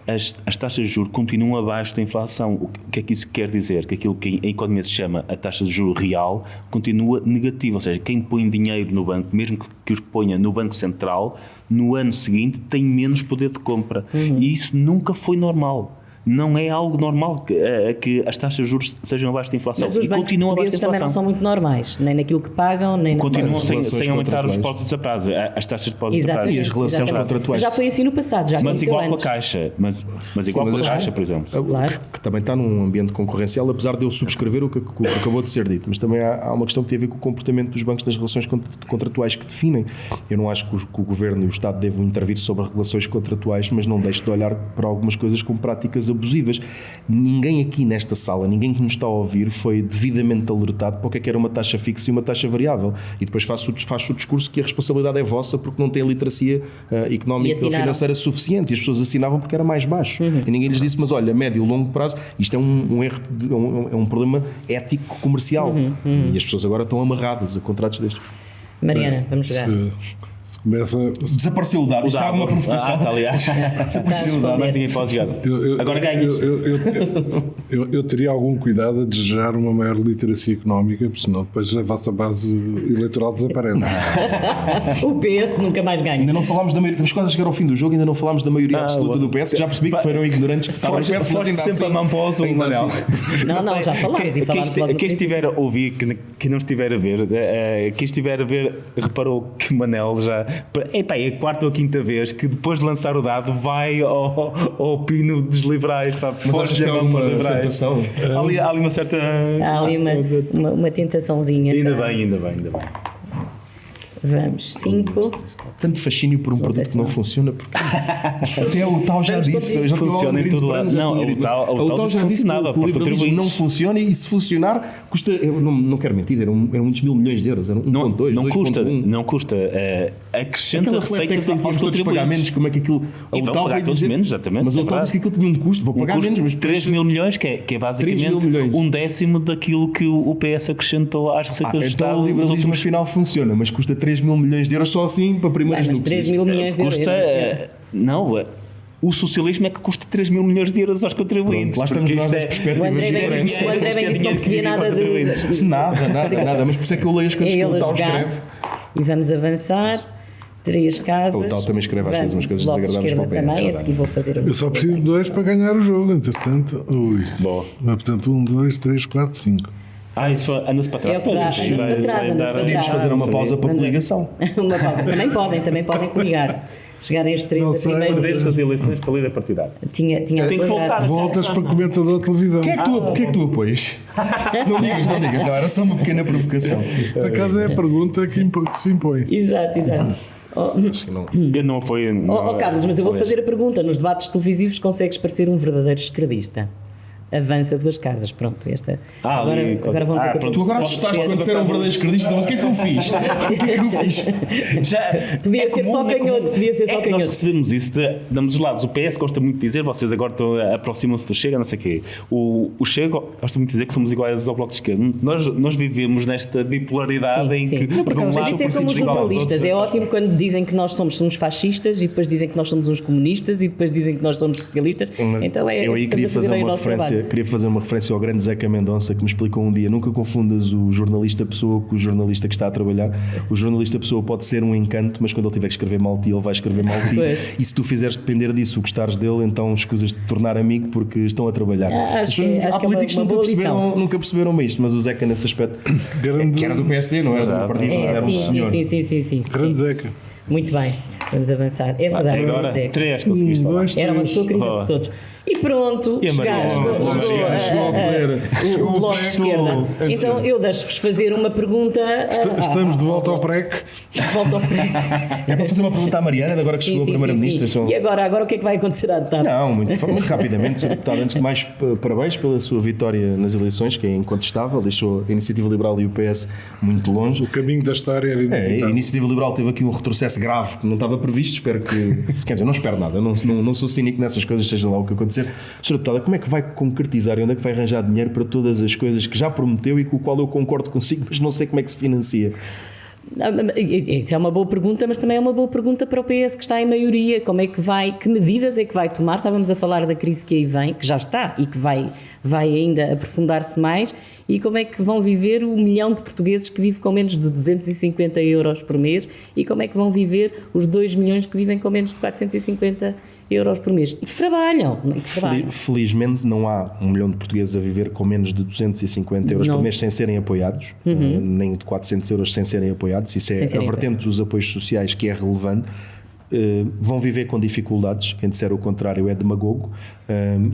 as taxas de juros continuam abaixo da inflação. O que é que isso quer dizer? Que aquilo que em economia se chama a taxa de juros real continua negativa, ou seja, quem põe dinheiro no banco, mesmo que os ponha no Banco Central, no ano seguinte tem menos poder de compra. E isso nunca foi normal. Não é algo normal que as taxas de juros sejam abaixo da inflação. Mas os bancos portugueses também não são muito normais, nem naquilo que pagam, nem continuam sem aumentar os depósitos a prazo, as taxas de depósitos a prazo. E as relações contratuais. Já foi assim no passado, já mas igual antes. Com a Caixa, mas igual com a Caixa, por exemplo. Claro. Que também está num ambiente concorrencial, apesar de eu subscrever o que acabou de ser dito, mas também há uma questão que tem a ver com o comportamento dos bancos nas relações contratuais que definem. Eu não acho que o Governo e o Estado devam intervir sobre as relações contratuais, mas não deixo de olhar para algumas coisas como práticas abusivas. Ninguém aqui nesta sala, ninguém que nos está a ouvir foi devidamente alertado para o que é que era uma taxa fixa e uma taxa variável. E depois faço o discurso que a responsabilidade é vossa porque não tem literacia económica ou financeira suficiente. E as pessoas assinavam porque era mais baixo. E ninguém lhes disse, mas olha, médio e longo prazo, isto é um erro, é um problema ético comercial. E as pessoas agora estão amarradas a contratos destes. Mariana, vamos jogar. Se começa... Desapareceu o dado. Isto estava uma provocação. Aliás. Desapareceu o dado, mas ninguém pode jogar. Agora ganhas. Eu teria algum cuidado a desejar uma maior literacia económica, porque senão depois a vossa base eleitoral desaparece. O PS nunca mais ganha. Ainda não falámos da maioria, temos quase a chegar ao fim do jogo, ainda não falámos da maioria absoluta do PS, que já percebi que foram ignorantes que estavam no PS, mas ainda sempre a mão para o azul, Manel. Não, já falámos e falámos logo. Quem estiver a ouvir, quem não estiver a ver, quem estiver a ver, reparou que Manel já... É a quarta ou a quinta vez que depois de lançar o dado vai ao pino dos liberais. Mas acho que há alguma tentação. Há ali uma certa... Há ali uma tentaçãozinha. Ainda bem. Vamos, 5, tanto fascínio por um produto que não funciona, porque até o tal já disse, já funciona em todo lado. Não, o tal já funcionava que o liberalismo não funciona, e se funcionar custa, eu não quero mentir, eram muitos mil milhões de euros, eram 1.2, não custa, acrescenta receitas aos contribuintes. Pagar menos, como é que aquilo, e vão pagar todos menos, exatamente. Mas o tal disse que aquilo tinha um custo, vou pagar menos, mas 3 mil milhões, que é basicamente 1/10 daquilo que o PS acrescentou às receitas do Estado. Então o liberalismo afinal funciona, mas custa 3 mil milhões de euros só assim para primeiras núpcias. 3 mil milhões de euros. Não, o socialismo é que custa 3 mil milhões de euros aos contribuintes. Lá estamos nós nas perspectivas diferentes. O André bem disse que não percebia nada de... Nada, mas por isso é que eu leio as coisas que o tal escreve. E vamos avançar. 3 casas. O tal também escreve às vezes umas coisas desagradáveis para o PS. Também, a seguir vou fazer eu só preciso de 2 para ganhar o jogo, entretanto. Boa. Portanto, 1, 2, 3, 4, 5. Isso anda-se para trás. Podíamos fazer uma pausa para coligação. Uma pausa. Também podem coligar-se. Chegarem os 3 a primeiro. Perdemos as eleições para a líder partidária. Tinha que voltar. Voltas para comentador de televisão. Quem é que tu apoias? Não digas, não, era só uma pequena provocação. Por acaso é a pergunta que se impõe. Exato. Eu não apoio. Carlos, mas eu vou fazer a pergunta. Nos debates televisivos consegues parecer um verdadeiro esquerdista? Avança 2 casas, pronto, esta. Agora vamos dizer que tu agora assustaste quando disseram um verdadeiro esquerdista, mas o que é que eu fiz? Podia ser só canhoto, Nós recebemos isso, damos os lados. O PS gosta muito de dizer, vocês agora aproximam-se do Chega, não sei o quê. O Chega gosta muito de dizer que somos iguais ao Bloco de Esquerda. Nós vivemos nesta bipolaridade em que. Mas isso é como os jornalistas. É ótimo quando dizem que nós somos uns fascistas e depois dizem que nós somos uns comunistas e depois dizem que nós somos socialistas. Então eu aí queria fazer uma referência. Queria fazer uma referência ao grande Zeca Mendonça, que me explicou um dia: nunca confundas o jornalista pessoa com o jornalista que está a trabalhar. O jornalista pessoa pode ser um encanto, mas quando ele tiver que escrever mal de ti, ele vai escrever mal de ti. E se tu fizeres depender disso, gostares dele, então escusas de tornar amigo porque estão a trabalhar. Há políticos que nunca perceberam isto, mas o Zeca nesse aspecto, que era do PSD, não era do partido, mas era um senhor. Sim. Grande Zeca. Muito bem, vamos avançar. É verdade, agora 3 conseguiste falar. Era uma pessoa querida por todos. E pronto, chegou o Bloco de Esquerda. Então eu deixo-vos fazer uma pergunta. Estamos de volta ao PREC. É para fazer uma pergunta à Mariana, de agora que chegou a Primeira-Ministra. E agora o que é que vai acontecer à tarde? Não, muito rapidamente, Sr. Deputado. Antes de mais, parabéns pela sua vitória nas eleições, que é incontestável. Deixou a Iniciativa Liberal e o PS muito longe. O caminho da história era inevitável. A Iniciativa Liberal teve aqui um retrocesso grave que não estava previsto. Espero que. Quer dizer, não espero nada. Não sou cínico nessas coisas, seja lá o que acontecer. Sra. Deputada, como é que vai concretizar e onde é que vai arranjar dinheiro para todas as coisas que já prometeu e com o qual eu concordo consigo, mas não sei como é que se financia? Isso é uma boa pergunta, mas também é uma boa pergunta para o PS, que está em maioria. Como é que que medidas é que vai tomar? Estávamos a falar da crise que aí vem, que já está e que vai ainda aprofundar-se mais. E como é que vão viver o 1 milhão de portugueses que vivem com menos de 250 euros por mês e como é que vão viver os 2 milhões que vivem com menos de 450 euros por mês e que trabalham. Felizmente não há 1 milhão de portugueses a viver com menos de 250 euros por mês sem serem apoiados, nem de 400 euros sem serem apoiados. Isso é a vertente dos apoios sociais que é relevante. Vão viver com dificuldades, quem disser o contrário é demagogo,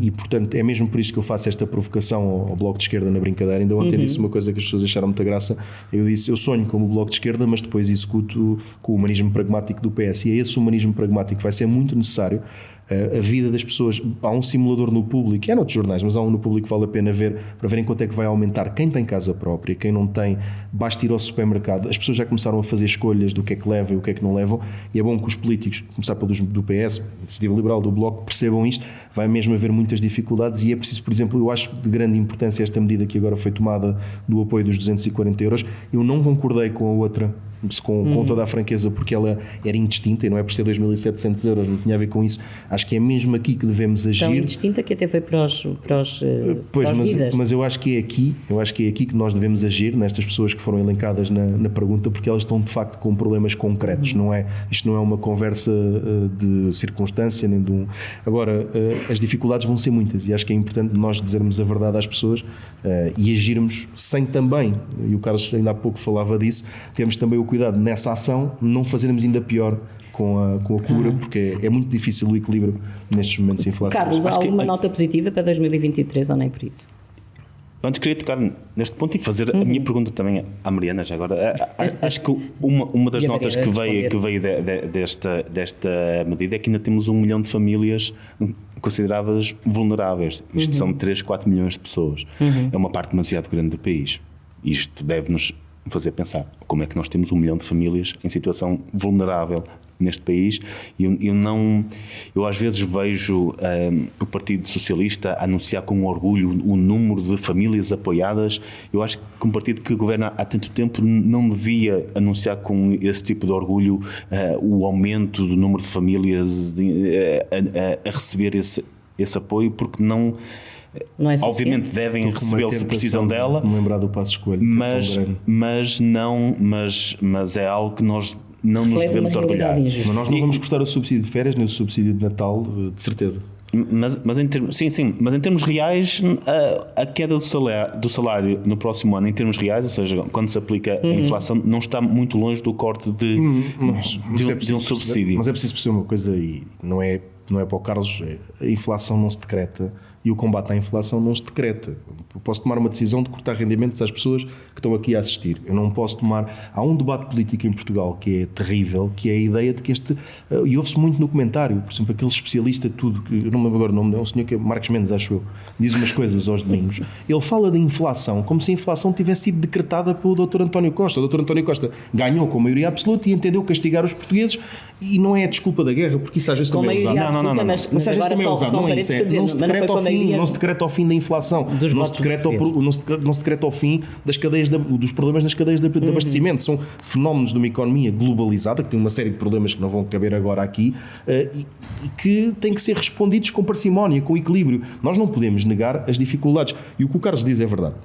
e portanto é mesmo por isso que eu faço esta provocação ao Bloco de Esquerda na brincadeira. Ainda ontem disse uma coisa que as pessoas acharam muita graça. Eu disse, eu sonho como o Bloco de Esquerda, mas depois executo com o humanismo pragmático do PS, e é esse humanismo pragmático que vai ser muito necessário. A vida das pessoas, há um simulador no público, é noutros jornais, mas há um no público que vale a pena ver, para verem quanto é que vai aumentar. Quem tem casa própria, quem não tem, basta ir ao supermercado. As pessoas já começaram a fazer escolhas do que é que levam e o que é que não levam, e é bom que os políticos, começar pelos do PS, Iniciativa Liberal, do Bloco, percebam isto. Vai mesmo haver muitas dificuldades e é preciso, por exemplo, eu acho de grande importância esta medida que agora foi tomada do apoio dos 240 euros. Eu não concordei com a outra, com toda a franqueza, porque ela era indistinta e não é por ser 2.700 euros, não tinha a ver com isso. Acho que é mesmo aqui que devemos agir. Tão indistinta que até foi para os visas. Mas eu acho que é aqui que nós devemos agir, nestas pessoas que foram elencadas na pergunta, porque elas estão de facto com problemas concretos. Isto não é uma conversa de circunstância, nem de um... Agora, as dificuldades vão ser muitas e acho que é importante nós dizermos a verdade às pessoas e agirmos sem também, e o Carlos ainda há pouco falava disso, temos também o cuidado nessa ação, não fazermos ainda pior com a cura, porque é muito difícil o equilíbrio nestes momentos de inflação. Carlos, há alguma nota positiva para 2023 ou nem por isso? Antes queria tocar neste ponto e fazer a minha pergunta também à Mariana, já agora. Acho que uma das notas que veio desta medida é que ainda temos 1 milhão de famílias consideradas vulneráveis. Isto são 3, 4 milhões de pessoas. É uma parte demasiado grande do país. Isto deve-nos fazer pensar como é que nós temos 1 milhão de famílias em situação vulnerável neste país. Eu às vezes vejo o Partido Socialista anunciar com orgulho o número de famílias apoiadas. Eu acho que um partido que governa há tanto tempo não devia anunciar com esse tipo de orgulho o aumento do número de famílias a receber esse apoio, porque não é, obviamente devem recebê-lo se precisam dela, me lembrar do Passos Coelho, mas é algo que nós não nos devemos orgulhar. Mas nós não vamos cortar o subsídio de férias nem o subsídio de Natal, de certeza. Mas em termos reais, a queda do salário no próximo ano, em termos reais, ou seja, quando se aplica a inflação, não está muito longe do corte de um subsídio. Mas é preciso perceber uma coisa, e não é para o Carlos, a inflação não se decreta e o combate à inflação não se decreta. Eu posso tomar uma decisão de cortar rendimentos às pessoas que estão aqui a assistir. Eu não posso tomar... Há um debate político em Portugal que é terrível, que é a ideia de que e ouve-se muito no comentário, por exemplo, aquele especialista tudo, que eu não me lembro agora o nome, é um senhor que é Marcos Mendes, acho eu, diz umas coisas aos domingos. Ele fala da inflação como se a inflação tivesse sido decretada pelo Dr. António Costa. O Dr. António Costa ganhou com maioria absoluta e entendeu castigar os portugueses, e não é a desculpa da guerra, porque isso às vezes também é usado. Não. Mas às vezes também é usado, não é isso. Não se decreta ao fim da inflação, não se decreta ao fim dos problemas nas cadeias de abastecimento. São fenómenos de uma economia globalizada que tem uma série de problemas que não vão caber agora aqui e que têm que ser respondidos com parcimónia, com equilíbrio. Nós não podemos negar as dificuldades. E o que o Carlos diz é verdade.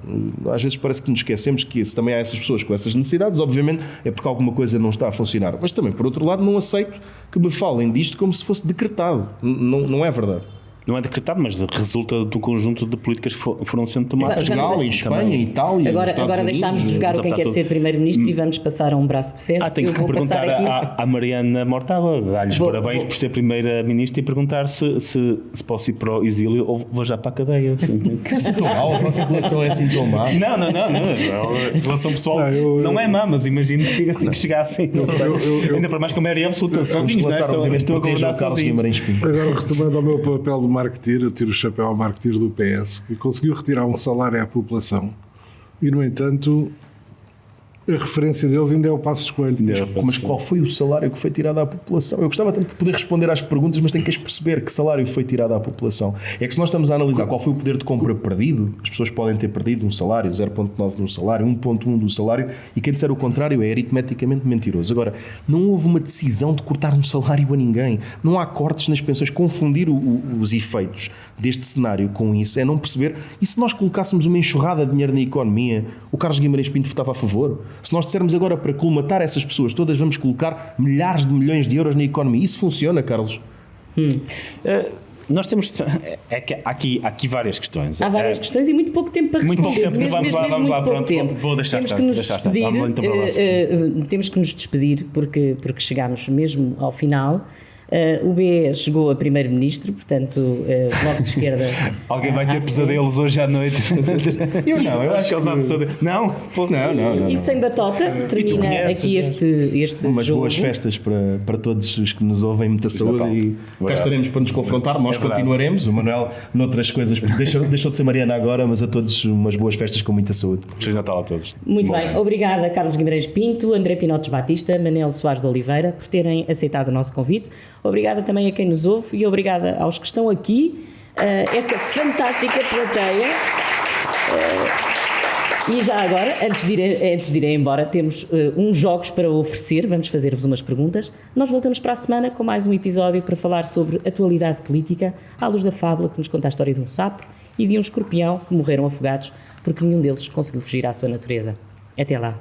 Às vezes parece que nos esquecemos que se também há essas pessoas com essas necessidades, obviamente é porque alguma coisa não está a funcionar. Mas também, por outro lado, não aceito que me falem disto como se fosse decretado. Não é verdade. Não é decretado, mas resulta do conjunto de políticas que foram sendo tomadas. Em Portugal, em Espanha, em Itália. Agora deixámos de jogar o quem quer ser Primeiro-Ministro e vamos passar a um braço de ferro. Tenho que perguntar à Mariana Mortágua, dar-lhes parabéns por ser Primeira-Ministra e perguntar se posso ir para o exílio ou vou já para a cadeia. É assim tão mal, a vossa relação é assim tão má. Não. A relação pessoal não é má, mas imagino que assim que chegassem. Ainda para mais que a maioria absoluta. Sozinhos, estou a convidar Carlos Guimarães Pinto. Agora, retomando ao meu papel de marketeer, eu tiro o chapéu ao marketeer do PS, que conseguiu retirar um salário à população e, no entanto, a referência deles ainda é o Passos Coelho. Mas qual foi o salário que foi tirado à população? Eu gostava tanto de poder responder às perguntas, mas tenho que perceber que salário foi tirado à população. É que se nós estamos a analisar qual foi o poder de compra perdido, as pessoas podem ter perdido um salário, 0,9 de um salário, 1,1 do salário, e quem disser o contrário é aritmeticamente mentiroso. Agora, não houve uma decisão de cortar um salário a ninguém. Não há cortes nas pensões. Confundir os efeitos deste cenário com isso é não perceber. E se nós colocássemos uma enxurrada de dinheiro na economia, o Carlos Guimarães Pinto votava a favor? Se nós dissermos agora para colmatar essas pessoas todas, vamos colocar milhares de milhões de euros na economia. Isso funciona, Carlos? Nós temos... há aqui várias questões. Há várias questões e muito pouco tempo para responder. Muito pouco tempo. Vamos lá, pronto. Vou deixar temos que nos despedir. Temos que nos despedir porque chegámos mesmo ao final. O BE chegou a Primeiro-Ministro, portanto, Bloco de Esquerda... Alguém vai ter pesadelos hoje à noite? Eu acho que eles vão pesadelos. Não. E sem batota, termina aqui este umas jogo. Boas festas para todos os que nos ouvem, muita saúde e cá estaremos para nos confrontar, nós continuaremos, o Manuel noutras coisas, deixou de ser Mariana agora, mas a todos umas boas festas com muita saúde. Feliz Natal a todos. Muito bem, obrigada Carlos Guimarães Pinto, André Pinotes Batista, Manel Soares de Oliveira por terem aceitado o nosso convite. Obrigada também a quem nos ouve e obrigada aos que estão aqui, esta fantástica plateia. E já agora, antes de ir embora, temos uns jogos para oferecer, vamos fazer-vos umas perguntas. Nós voltamos para a semana com mais um episódio para falar sobre atualidade política, à luz da fábula que nos conta a história de um sapo e de um escorpião que morreram afogados porque nenhum deles conseguiu fugir à sua natureza. Até lá.